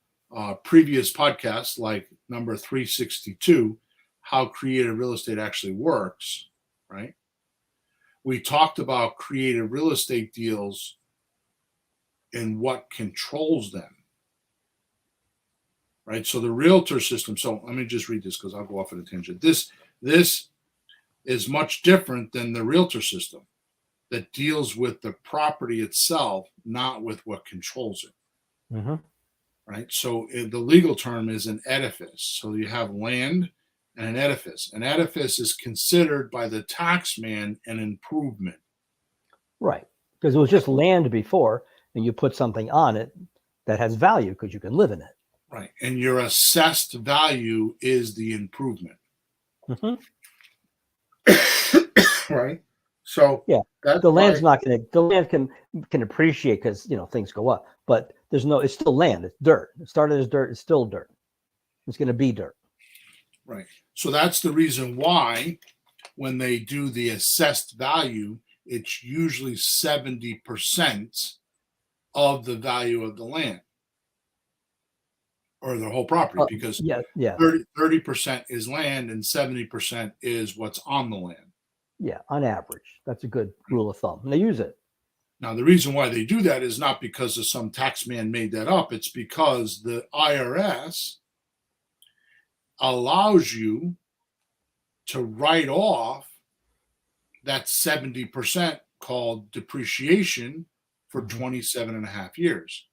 [SPEAKER 1] previous podcasts like number 362, how creative real estate actually works, right? We talked about creative real estate deals and what controls them, right? So the realtor system, so let me just read this because I'll go off on a tangent. This is much different than the realtor system that deals with the property itself, not with what controls it. Right. So the legal term is an edifice. So you have land and an edifice. An edifice is considered by the tax man an improvement.
[SPEAKER 2] Right. Because it was just land before, and you put something on it that has value because you can live in it.
[SPEAKER 1] Right. And your assessed value is the improvement. Right. So
[SPEAKER 2] yeah, the land's not going to. The land can appreciate because things go up, but it's still land. It's dirt. It started as dirt. It's still dirt. It's going to be dirt.
[SPEAKER 1] Right. So that's the reason why when they do the assessed value, it's usually 70% of the value of the land or the whole property, because 30% is land and 70% is what's on the land.
[SPEAKER 2] Yeah, on average. That's a good rule of thumb. And they use it.
[SPEAKER 1] Now, the reason why they do that is not because of some tax man made that up. It's because the IRS allows you to write off that 70% called depreciation for 27 and a half years,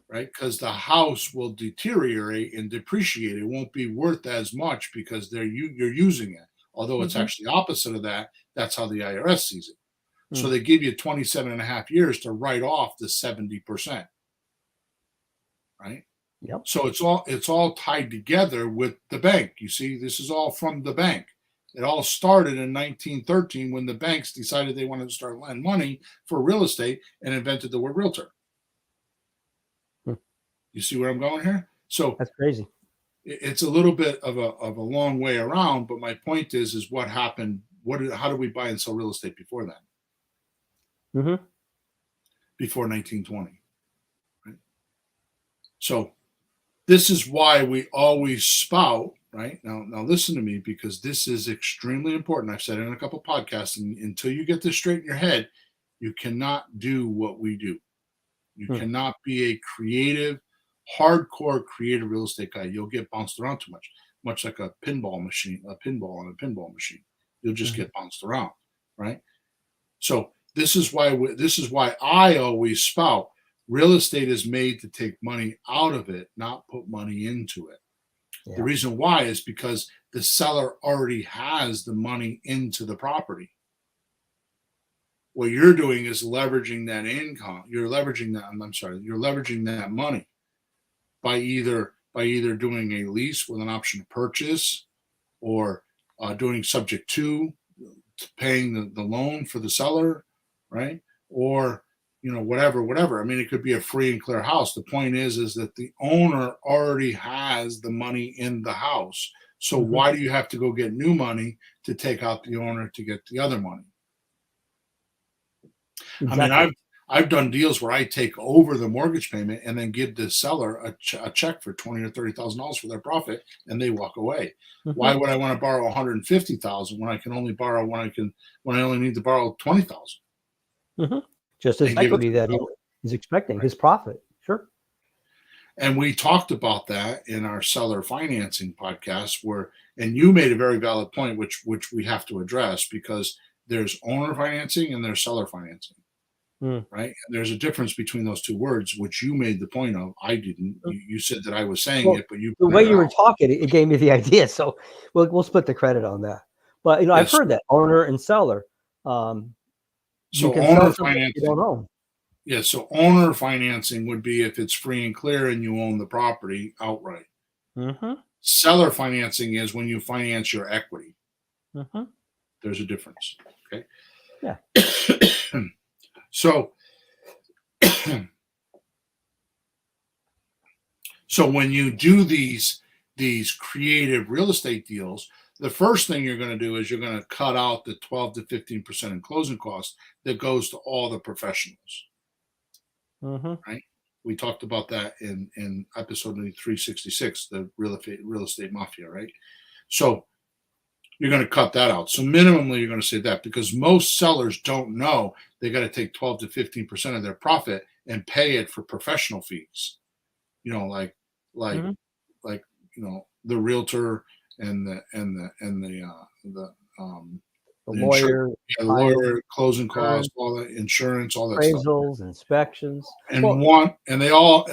[SPEAKER 1] right? Because the house will deteriorate and depreciate. It won't be worth as much because you're using it. Although it's actually opposite of that. That's how the IRS sees it. So they give you 27 and a half years to write off the 70%. Right?
[SPEAKER 2] Yep.
[SPEAKER 1] So it's all tied together with the bank. You see, this is all from the bank. It all started in 1913 when the banks decided they wanted to start lending money for real estate and invented the word realtor. You see where I'm going here? So
[SPEAKER 2] that's crazy.
[SPEAKER 1] It's a little bit of a long way around, but my point is what happened? How did we buy and sell real estate before then? Before 1920, right? So this is why we always spout, right? Now listen to me, because this is extremely important. I've said it in a couple podcasts, and until you get this straight in your head, you cannot do what we do. You cannot be a hardcore creative real estate guy. You'll get bounced around too much like a pinball machine, a pinball on a pinball machine. You'll just get bounced around, right? So this is why I always spout real estate is made to take money out of it, not put money into it. The reason why is because the seller already has the money into the property. What you're doing is leveraging that income. You're leveraging that. You're leveraging that money by either doing a lease with an option to purchase, or doing subject to paying the loan for the seller, right? Or whatever. I mean, it could be a free and clear house. The point is that the owner already has the money in the house. So why do you have to go get new money to take out the owner to get the other money?
[SPEAKER 2] Exactly.
[SPEAKER 1] I mean, I've done deals where I take over the mortgage payment and then give the seller a check for $20,000 or $30,000 for their profit, and they walk away. Why would I want to borrow $150,000 when I can only borrow when I only need to borrow $20,000?
[SPEAKER 2] Just as equity that he's expecting, his profit. Sure.
[SPEAKER 1] And we talked about that in our seller financing podcast, and you made a very valid point, which we have to address, because there's owner financing and there's seller financing. Right? And there's a difference between those two words, which you made the point of. I didn't. You said that I was saying it, but
[SPEAKER 2] the way you were talking, it gave me the idea. So we'll split the credit on that. But yes. I've heard that owner and seller.
[SPEAKER 1] So owner financing,
[SPEAKER 2] you don't own.
[SPEAKER 1] Yeah. So owner financing would be if it's free and clear and you own the property outright. Seller financing is when you finance your equity. There's a difference. Okay.
[SPEAKER 2] Yeah.
[SPEAKER 1] So when you do these creative real estate deals, the first thing you're going to do is you're going to cut out the 12 to 15% in closing costs that goes to all the professionals. Right? We talked about that in episode 366, the real estate mafia, right? So you're going to cut that out. So minimally, you're going to say that, because most sellers don't know they got to take 12 to 15% of their profit and pay it for professional fees. Like the realtor and the
[SPEAKER 2] lawyer,
[SPEAKER 1] lawyer, closing costs, all the insurance, all that
[SPEAKER 2] appraisals,
[SPEAKER 1] stuff.
[SPEAKER 2] inspections,
[SPEAKER 1] and they all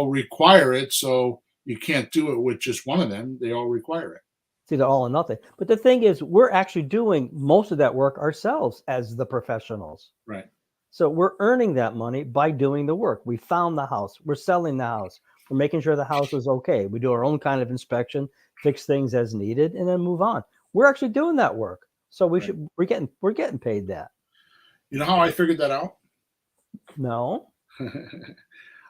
[SPEAKER 1] require it. So you can't do it with just one of them. They all require it.
[SPEAKER 2] It's either all or nothing. But the thing is, we're actually doing most of that work ourselves as the professionals.
[SPEAKER 1] Right.
[SPEAKER 2] So we're earning that money by doing the work. We found the house. We're selling the house. We're making sure the house is okay. We do our own kind of inspection, fix things as needed, and then move on. We're actually doing that work. So we're getting paid that.
[SPEAKER 1] You know how I figured that out?
[SPEAKER 2] No.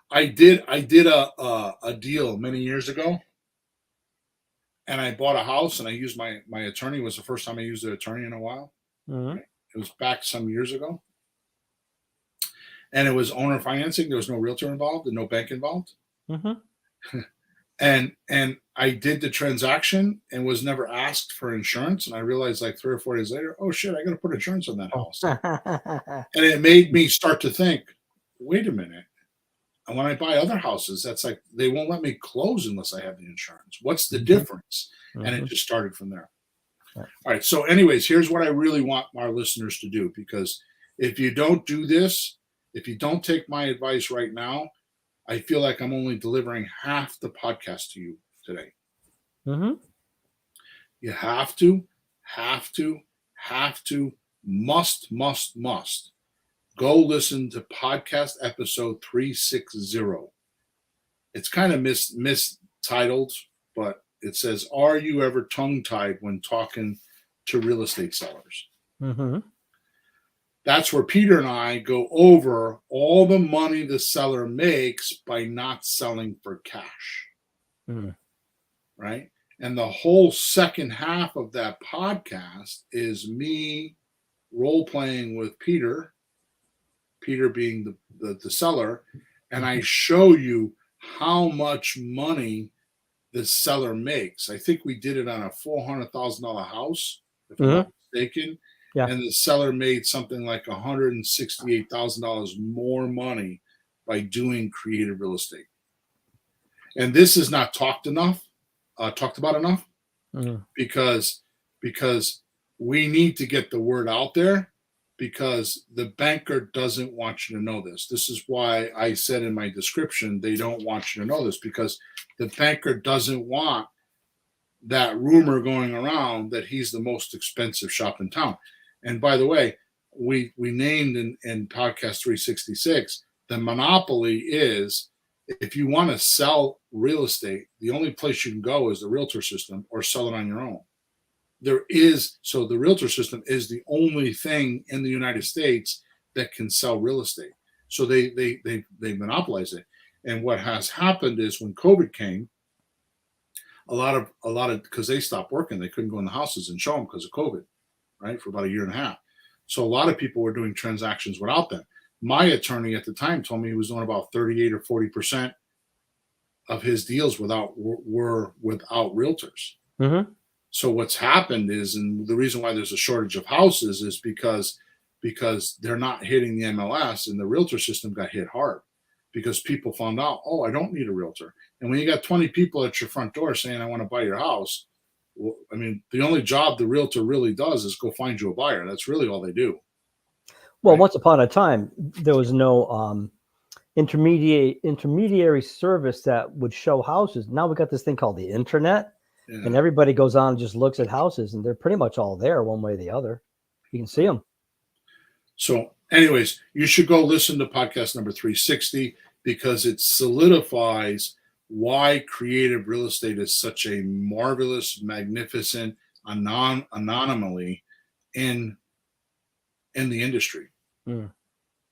[SPEAKER 1] I did a deal many years ago. And I bought a house, and I used my attorney. It was the first time I used an attorney in a while. Right? It was back some years ago. And it was owner financing. There was no realtor involved and no bank involved. And I did the transaction and was never asked for insurance. And I realized like 3 or 4 days later, oh shit, I got to put insurance on that house. And it made me start to think, wait a minute. And when I buy other houses, that's like, they won't let me close unless I have the insurance. What's the difference? And it just started from there. All right. So anyways, here's what I really want our listeners to do, because if you don't do this, if you don't take my advice right now, I feel like I'm only delivering half the podcast to you today. You have to, must go listen to podcast episode 360. It's kind of mistitled, but it says, "Are you ever tongue-tied when talking to real estate sellers?" That's where Peter and I go over all the money the seller makes by not selling for cash. Right? And the whole second half of that podcast is me role-playing with Peter being the seller, and I show you how much money the seller makes. I think we did it on a $400,000 house, if I'm not mistaken.
[SPEAKER 2] Yeah.
[SPEAKER 1] And the seller made something like $168,000 more money by doing creative real estate. And this is not talked about enough, because we need to get the word out there, because the banker doesn't want you to know this. This is why I said in my description, they don't want you to know this, because the banker doesn't want that rumor going around that he's the most expensive shop in town. And by the way, we named in podcast 366, the monopoly is, if you want to sell real estate, the only place you can go is the Realtor system or sell it on your own. So the Realtor system is the only thing in the United States that can sell real estate. So they monopolize it. And what has happened is when COVID came, a lot of because they stopped working, they couldn't go in the houses and show them because of COVID, right? For about a year and a half. So a lot of people were doing transactions without them. My attorney at the time told me he was doing about 38 or 40% of his deals were without realtors.
[SPEAKER 2] Mm-hmm.
[SPEAKER 1] So what's happened is, and the reason why there's a shortage of houses is because they're not hitting the MLS, and the realtor system got hit hard because people found out, oh, I don't need a realtor. And when you got 20 people at your front door saying, I want to buy your house, well, I mean, the only job the realtor really does is go find you a buyer. That's really all they do.
[SPEAKER 2] Well,
[SPEAKER 1] right?
[SPEAKER 2] Once upon a time, there was no intermediary service that would show houses. Now we got this thing called the internet, and everybody goes on and just looks at houses, and they're pretty much all there one way or the other. You can see them.
[SPEAKER 1] So anyways, you should go listen to podcast number 360 because it solidifies why creative real estate is such a marvelous, magnificent anomaly in the industry.
[SPEAKER 2] Mm.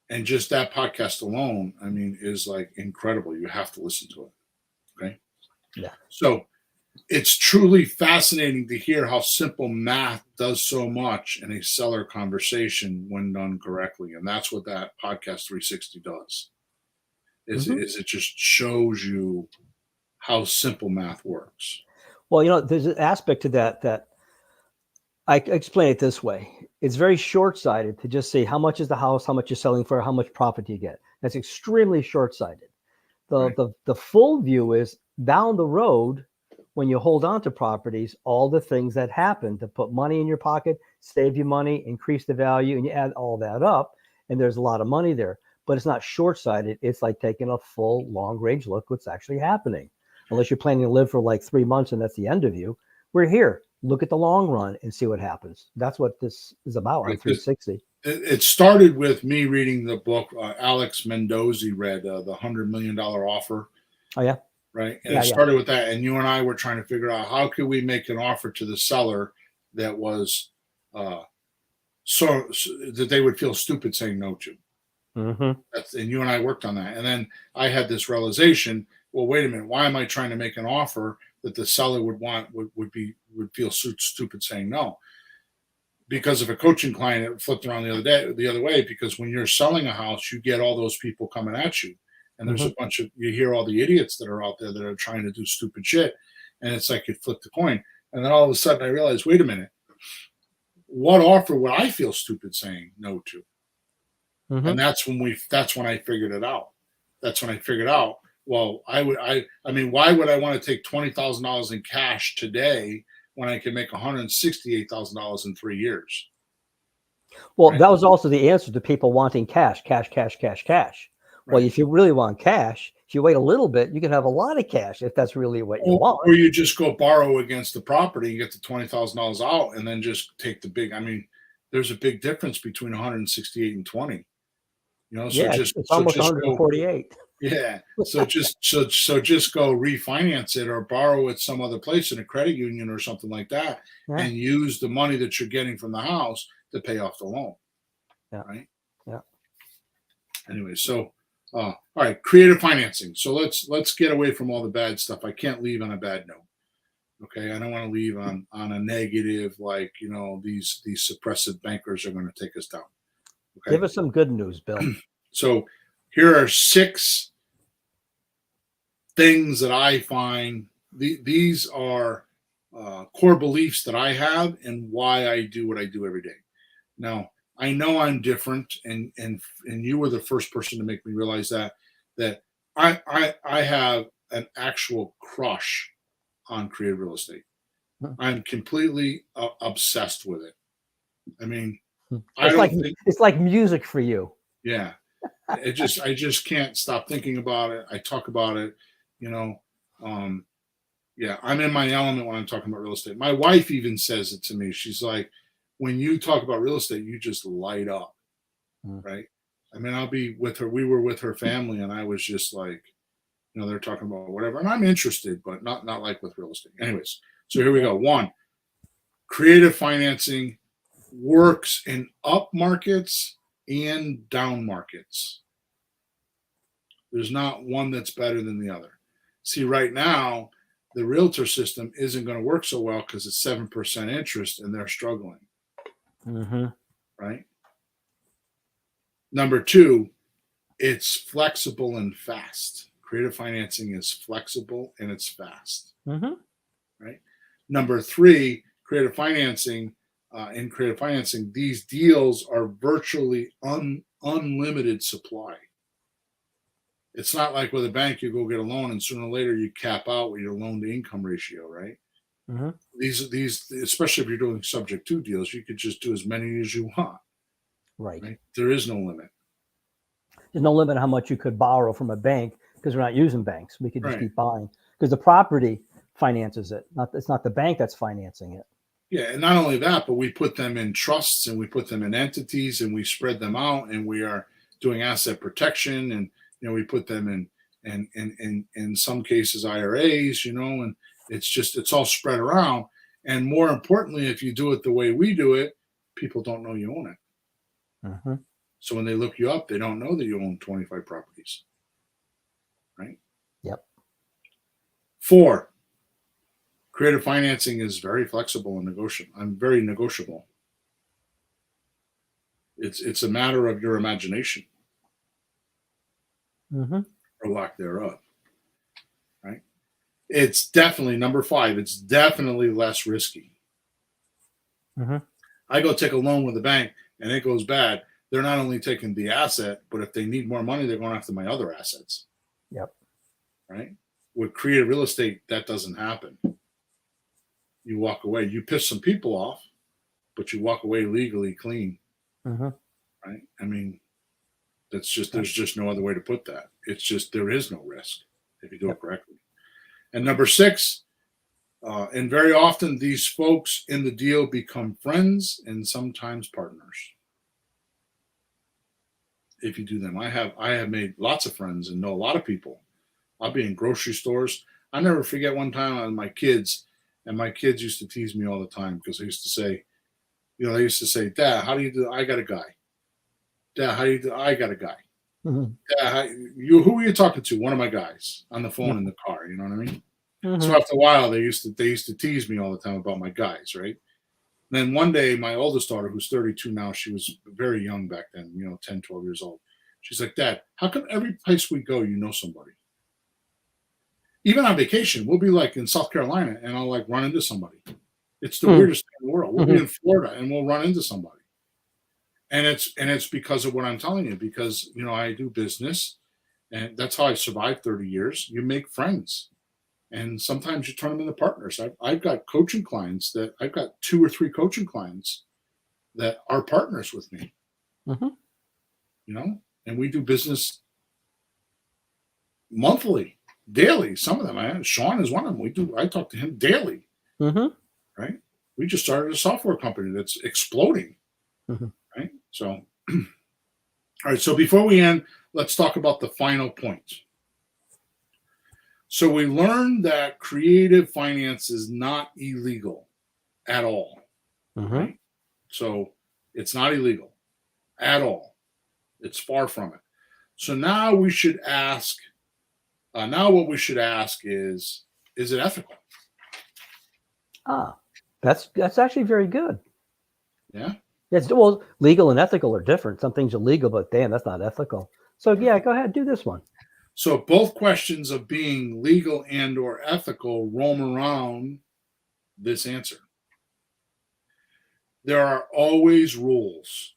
[SPEAKER 1] And just that podcast alone, I mean, is like incredible. You have to listen to it. Okay.
[SPEAKER 2] Yeah.
[SPEAKER 1] So it's truly fascinating to hear how simple math does so much in a seller conversation when done correctly. And that's what that podcast 360 does. Is it just shows you how simple math works.
[SPEAKER 2] Well, there's an aspect to that I explain it this way. It's very short-sighted to just say how much is the house, how much you're selling for, how much profit do you get. That's extremely short-sighted. The full view is down the road, when you hold on to properties, all the things that happen to put money in your pocket, save you money, increase the value, and you add all that up, and there's a lot of money there. But it's not short-sighted. It's like taking a full long-range look what's actually happening. Unless you're planning to live for like 3 months and that's the end of you. We're here. Look at the long run and see what happens. That's what this is about on 360.
[SPEAKER 1] It started with me reading the book Alex Mendoza read, the $100 Million Offer.
[SPEAKER 2] Oh, yeah.
[SPEAKER 1] Right. And it started with that. And you and I were trying to figure out how could we make an offer to the seller that was so that they would feel stupid saying no to.
[SPEAKER 2] Mm-hmm.
[SPEAKER 1] And you and I worked on that. And then I had this realization, well, wait a minute, why am I trying to make an offer that the seller would feel stupid saying no? Because of a coaching client that flipped around the other way, because when you're selling a house, you get all those people coming at you. And there's a bunch of, you hear all the idiots that are out there that are trying to do stupid shit. And it's like you flip the coin. And then all of a sudden I realized, wait a minute, what offer would I feel stupid saying no to? Mm-hmm. And that's when I figured it out. That's when I figured out, well, I mean, why would I want to take $20,000 in cash today when I can make $168,000 in 3 years?
[SPEAKER 2] Well, right? That was also the answer to people wanting cash. Well, if you really want cash, if you wait a little bit, you can have a lot of cash if that's really what you want.
[SPEAKER 1] Or you just go borrow against the property and get the $20,000 out and then just take the big. I mean, there's a big difference between 168 and 20. So
[SPEAKER 2] it's almost 148.
[SPEAKER 1] Yeah. So just go refinance it or borrow it some other place in a credit union or something like that, and use the money that you're getting from the house to pay off the loan.
[SPEAKER 2] Yeah.
[SPEAKER 1] Right.
[SPEAKER 2] Yeah.
[SPEAKER 1] Anyway, so all right, creative financing. So let's get away from all the bad stuff. I can't leave on a bad note. Okay, I don't want to leave on a negative, like these suppressive bankers are going to take us down. Okay?
[SPEAKER 2] Give us some good news, Bill.
[SPEAKER 1] So here are 6 things that I find. These are core beliefs that I have and why I do what I do every day. Now, I know I'm different, and you were the first person to make me realize that I have an actual crush on creative real estate. I'm completely obsessed with it. I mean,
[SPEAKER 2] it's like music for you.
[SPEAKER 1] Yeah, I just can't stop thinking about it. I talk about it, Yeah, I'm in my element when I'm talking about real estate. My wife even says it to me. She's like, when you talk about real estate, you just light up,
[SPEAKER 2] Mm.
[SPEAKER 1] right? I mean, I'll be with her. We were with her family, and I was just like, they're talking about whatever, and I'm interested, but not like with real estate. Anyways, so here we go. One, creative financing works in up markets and down markets. There's not one that's better than the other. See, right now, the realtor system isn't going to work so well because it's 7% interest and they're struggling,
[SPEAKER 2] Mm-hmm.
[SPEAKER 1] right? Number two, it's flexible and fast. Creative financing is flexible and it's fast,
[SPEAKER 2] Mm-hmm.
[SPEAKER 1] right? Number three, creative financing. In creative financing, these deals are virtually unlimited supply. It's not like with a bank, you go get a loan and sooner or later you cap out with your loan to income ratio, right?
[SPEAKER 2] Mm-hmm.
[SPEAKER 1] These, especially if you're doing subject to deals, you could just do as many as you want,
[SPEAKER 2] Right.
[SPEAKER 1] right? There is no limit,
[SPEAKER 2] There's no limit how much you could borrow from a bank because we're not using banks. We could just
[SPEAKER 1] right?
[SPEAKER 2] keep buying because the property finances it. It's not the bank that's financing it.
[SPEAKER 1] Yeah, and not only that, but we put them in trusts and we put them in entities and we spread them out and we are doing asset protection and we put them in some cases IRAs, and it's all spread around. And more importantly, if you do it the way we do it, people don't know you own it.
[SPEAKER 2] Mm-hmm.
[SPEAKER 1] So when they look you up, they don't know that you own 25 properties, right?
[SPEAKER 2] Yep.
[SPEAKER 1] 4, creative financing is very flexible and negotiable. I'm very negotiable. It's a matter of your imagination
[SPEAKER 2] Mm-hmm.
[SPEAKER 1] or lack thereof, right? It's definitely number 5. It's definitely less risky.
[SPEAKER 2] Mm-hmm.
[SPEAKER 1] I go take a loan with a bank and it goes bad. They're not only taking the asset, but if they need more money, they're going after my other assets.
[SPEAKER 2] Yep.
[SPEAKER 1] Right? With creative real estate, that doesn't happen. You walk away. You piss some people off, but you walk away legally clean.
[SPEAKER 2] Mm-hmm.
[SPEAKER 1] Right? I mean, there's just no other way to put that. It's just there is no risk if you do it correctly. And number 6, and very often these folks in the deal become friends and sometimes partners. If you do them, I have made lots of friends and know a lot of people. I'll be in grocery stores. I never forget one time I had my kids, and my kids used to tease me all the time because they used to say, they used to say, "Dad, how do you do? I got a guy. Dad, how do you do? I got a guy.
[SPEAKER 2] Mm-hmm.
[SPEAKER 1] Dad, who are you talking to? One of my guys on the phone in the car. You know what I mean?"
[SPEAKER 2] Mm-hmm.
[SPEAKER 1] So after a while, they used to tease me all the time about my guys, right? And then one day, my oldest daughter, who's 32 now, she was very young back then, 10, 12 years old. She's like, "Dad, how come every place we go, you know somebody? Even on vacation, we'll be like in South Carolina and I'll like run into somebody. It's the weirdest thing in the world. We'll be in Florida and we'll run into somebody. And it's because of what I'm telling you, because I do business and that's how I survived 30 years. You make friends. And sometimes you turn them into partners. I've got coaching clients that I've got 2 or 3 coaching clients that are partners with me,
[SPEAKER 2] Mm-hmm.
[SPEAKER 1] and we do business monthly, daily. Some of them, Sean is one of them. I talk to him daily,
[SPEAKER 2] Mm-hmm.
[SPEAKER 1] right? We just started a software company that's exploding,
[SPEAKER 2] Mm-hmm.
[SPEAKER 1] right? So, all right. So before we end, let's talk about the final point. So we learned that creative finance is not illegal at all,
[SPEAKER 2] Mm-hmm.
[SPEAKER 1] right? So it's not illegal at all. It's far from it. So now we should ask. Now what we should ask is it ethical?
[SPEAKER 2] Ah, that's actually very good.
[SPEAKER 1] Yeah.
[SPEAKER 2] Yes. Well, legal and ethical are different. Some things are legal, but damn, that's not ethical. So yeah, go ahead, do this one.
[SPEAKER 1] So both questions of being legal and or ethical roam around this answer. There are always rules.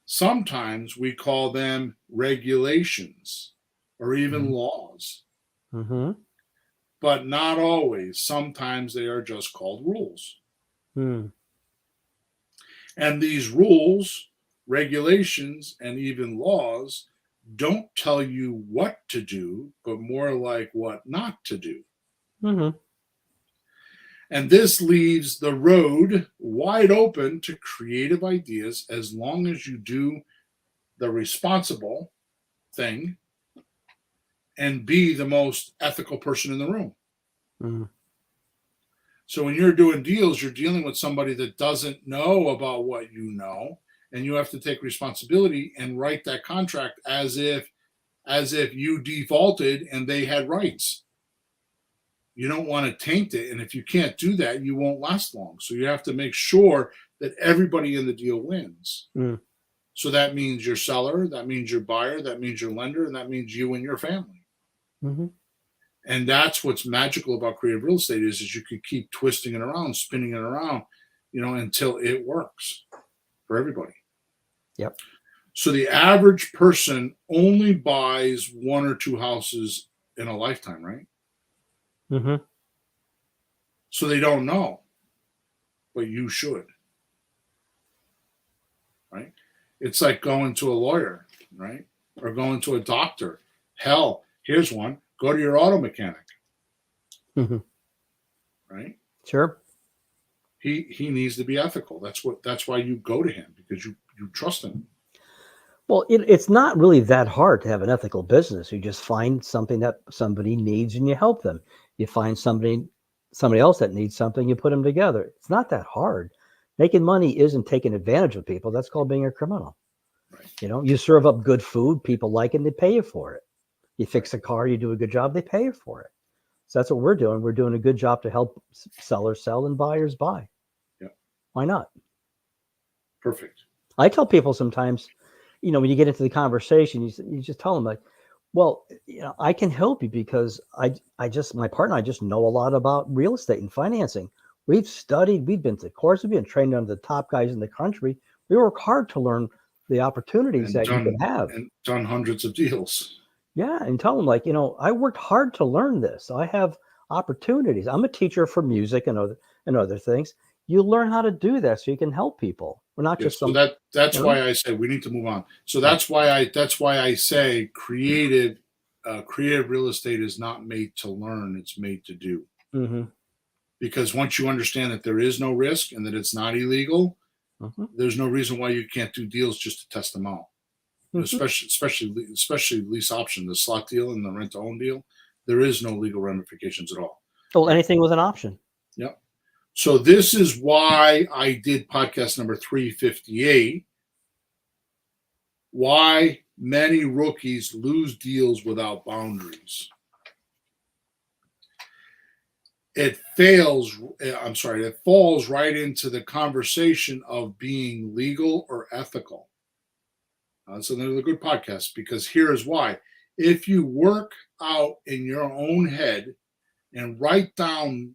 [SPEAKER 1] Sometimes we call them regulations or even laws,
[SPEAKER 2] Mm-hmm.
[SPEAKER 1] but not always. Sometimes they are just called rules.
[SPEAKER 2] Mm.
[SPEAKER 1] And these rules, regulations, and even laws don't tell you what to do, but more like what not to do.
[SPEAKER 2] Mm-hmm.
[SPEAKER 1] And this leaves the road wide open to creative ideas as long as you do the responsible thing and be the most ethical person in the room.
[SPEAKER 2] Mm-hmm.
[SPEAKER 1] So when you're doing deals, you're dealing with somebody that doesn't know about what you know, and you have to take responsibility and write that contract as if you defaulted and they had rights. You don't want to taint it, and if you can't do that, you won't last long. So you have to make sure that everybody in the deal wins.
[SPEAKER 2] Mm.
[SPEAKER 1] So that means your seller, that means your buyer, that means your lender, and that means you and your family.
[SPEAKER 2] Mm-hmm.
[SPEAKER 1] And that's what's magical about creative real estate is you could keep twisting it around, spinning it around, until it works for everybody.
[SPEAKER 2] Yep.
[SPEAKER 1] So the average person only buys one or two houses in a lifetime, right?
[SPEAKER 2] Mm-hmm.
[SPEAKER 1] So they don't know, but you should, right? It's like going to a lawyer, right? Or going to a doctor. Hell, here's one. Go to your auto mechanic,
[SPEAKER 2] Mm-hmm.
[SPEAKER 1] right?
[SPEAKER 2] Sure.
[SPEAKER 1] He needs to be ethical. That's why you go to him, because you trust him.
[SPEAKER 2] Well, it's not really that hard to have an ethical business. You just find something that somebody needs and you help them. You find somebody else that needs something, you put them together. It's not that hard. Making money isn't taking advantage of people. That's called being a criminal.
[SPEAKER 1] Right.
[SPEAKER 2] You serve up good food, people like it, and they pay you for it. You fix a car, you do a good job, they pay you for it. So that's what we're doing. We're doing a good job to help sellers sell and buyers buy.
[SPEAKER 1] Yeah.
[SPEAKER 2] Why not?
[SPEAKER 1] Perfect.
[SPEAKER 2] I tell people sometimes, when you get into the conversation, you just tell them like, well, I can help you because my partner, I just know a lot about real estate and financing. We've studied, we've been to courses, we've been trained under the top guys in the country. We work hard to learn the opportunities
[SPEAKER 1] And
[SPEAKER 2] that you can have.
[SPEAKER 1] done hundreds of deals.
[SPEAKER 2] Yeah. And tell them like, I worked hard to learn this. I have opportunities. I'm a teacher for music and other things. You learn how to do that so you can help people. We're not just
[SPEAKER 1] So that's why I say we need to move on. So that's why I say creative real estate is not made to learn; it's made to do.
[SPEAKER 2] Mm-hmm.
[SPEAKER 1] Because once you understand that there is no risk and that it's not illegal,
[SPEAKER 2] Mm-hmm.
[SPEAKER 1] there's no reason why you can't do deals just to test them out.
[SPEAKER 2] Mm-hmm.
[SPEAKER 1] Especially lease option, the slot deal and the rent to own deal. There is no legal ramifications at all.
[SPEAKER 2] Well, anything with an option.
[SPEAKER 1] Yep. So this is why I did podcast number 358. Why many rookies lose deals without boundaries. It falls right into the conversation of being legal or ethical. So another good podcast, because here is why. If you work out in your own head and write down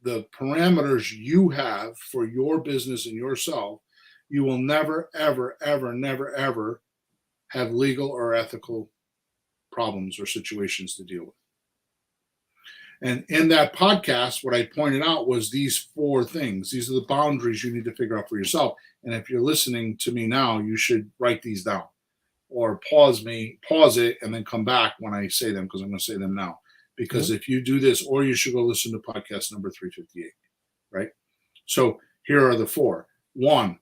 [SPEAKER 1] the parameters you have for your business and yourself, you will never, ever, ever, never, ever have legal or ethical problems or situations to deal with. And in that podcast, what I pointed out was these 4 things. These are the boundaries you need to figure out for yourself. And if you're listening to me now, you should write these down or pause it, and then come back when I say them, because I'm going to say them now. Because if you do this, or you should go listen to podcast number 358, right? So here are the 4. 1,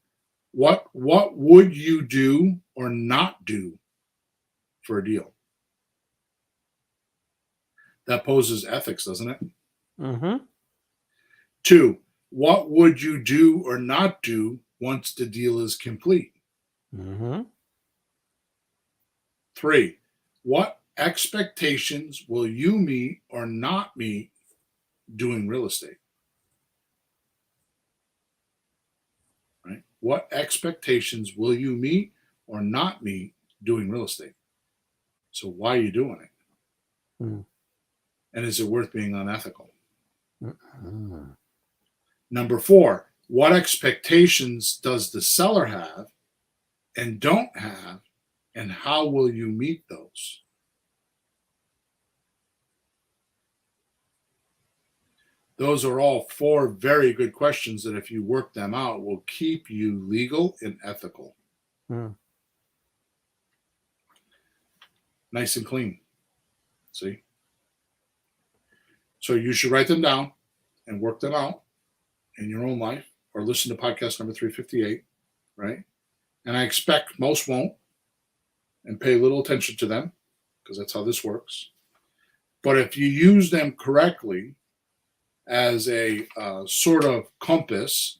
[SPEAKER 1] what would you do or not do for a deal? That poses ethics, doesn't it?
[SPEAKER 2] Mm-hmm.
[SPEAKER 1] 2, what would you do or not do once the deal is complete?
[SPEAKER 2] Mm-hmm.
[SPEAKER 1] 3, what expectations will you meet or not meet doing real estate? Right? What expectations will you meet or not meet doing real estate? So why are you doing it?
[SPEAKER 2] Mm-hmm.
[SPEAKER 1] And is it worth being unethical?
[SPEAKER 2] Mm-hmm.
[SPEAKER 1] Number 4, what expectations does the seller have and don't have, and how will you meet those? Those are all 4 very good questions that, if you work them out, will keep you legal and ethical.
[SPEAKER 2] Mm.
[SPEAKER 1] nice and clean. See? So you should write them down and work them out in your own life, or listen to podcast number 358, right? And I expect most won't, and pay little attention to them, because that's how this works. But if you use them correctly as a sort of compass,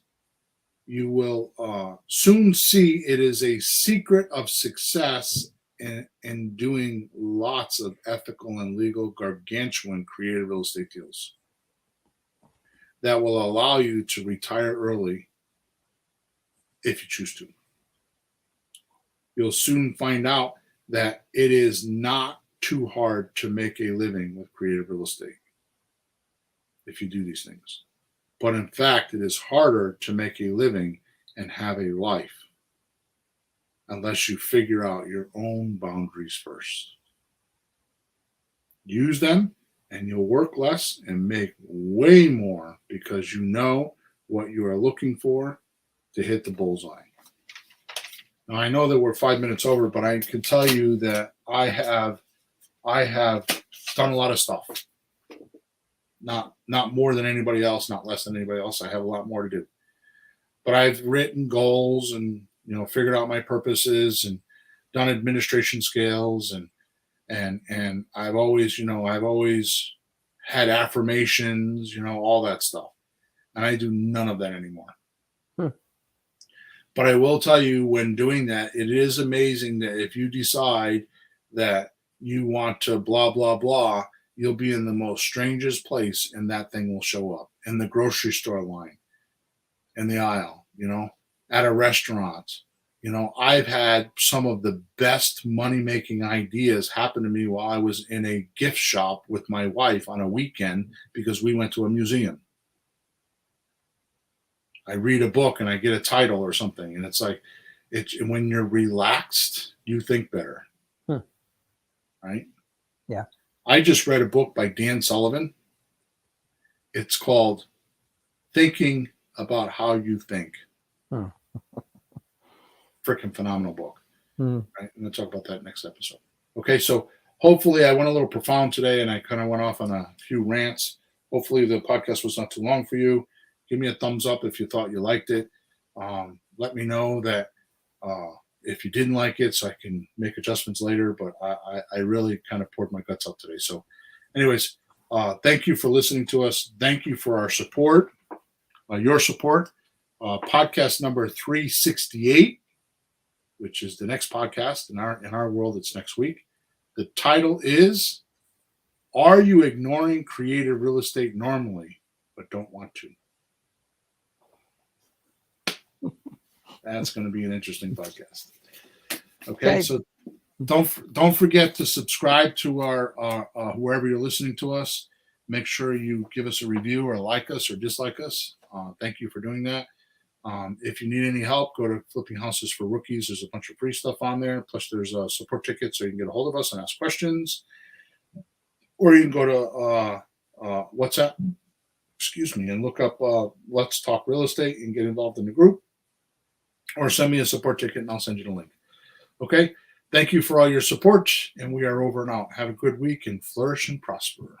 [SPEAKER 1] you will soon see it is a secret of success in doing lots of ethical and legal gargantuan creative real estate deals that will allow you to retire early if you choose to. You'll soon find out that it is not too hard to make a living with creative real estate if you do these things. But in fact, it is harder to make a living and have a life unless you figure out your own boundaries first. Use them and you'll work less and make way more, because you know what you are looking for to hit the bullseye. Now, I know that we're 5 minutes over, but I can tell you that I have done a lot of stuff. Not more than anybody else, not less than anybody else. I have a lot more to do. But I've written goals and, figured out my purposes and done administration scales, and I've always had affirmations, all that stuff. And I do none of that anymore. But I will tell you, when doing that, it is amazing that if you decide that you want to blah, blah, blah, you'll be in the most strangest place and that thing will show up in the grocery store line, in the aisle, at a restaurant. I've had some of the best money-making ideas happen to me while I was in a gift shop with my wife on a weekend because we went to a museum. I read a book and I get a title or something, and it's like, when you're relaxed, you think better. Right?
[SPEAKER 2] Yeah.
[SPEAKER 1] I just read a book by Dan Sullivan. It's called Thinking About How You Think. Freaking phenomenal book. Right? I'm going to talk about that next episode. Okay, so hopefully I went a little profound today and I kind of went off on a few rants. Hopefully the podcast was not too long for you. Give me a thumbs up if you thought you liked it. Let me know that if you didn't like it, so I can make adjustments later. But I really kind of poured my guts out today. So anyways, thank you for listening to us. Thank you for our support, your support. Podcast number 368, which is the next podcast in our world. It's next week. The title is, Are You Ignoring Creative Real Estate Normally but Don't Want to? That's going to be an interesting podcast. Okay, so don't forget to subscribe to our wherever you're listening to us. Make sure you give us a review or like us or dislike us. Thank you for doing that. If you need any help, go to Flipping Houses for Rookies. There's a bunch of free stuff on there. Plus, there's a support ticket so you can get a hold of us and ask questions. Or you can go to WhatsApp, and look up Let's Talk Real Estate and get involved in the group. Or send me a support ticket and I'll send you the link. Okay? Thank you for all your support, and we are over and out. Have a good week and flourish and prosper.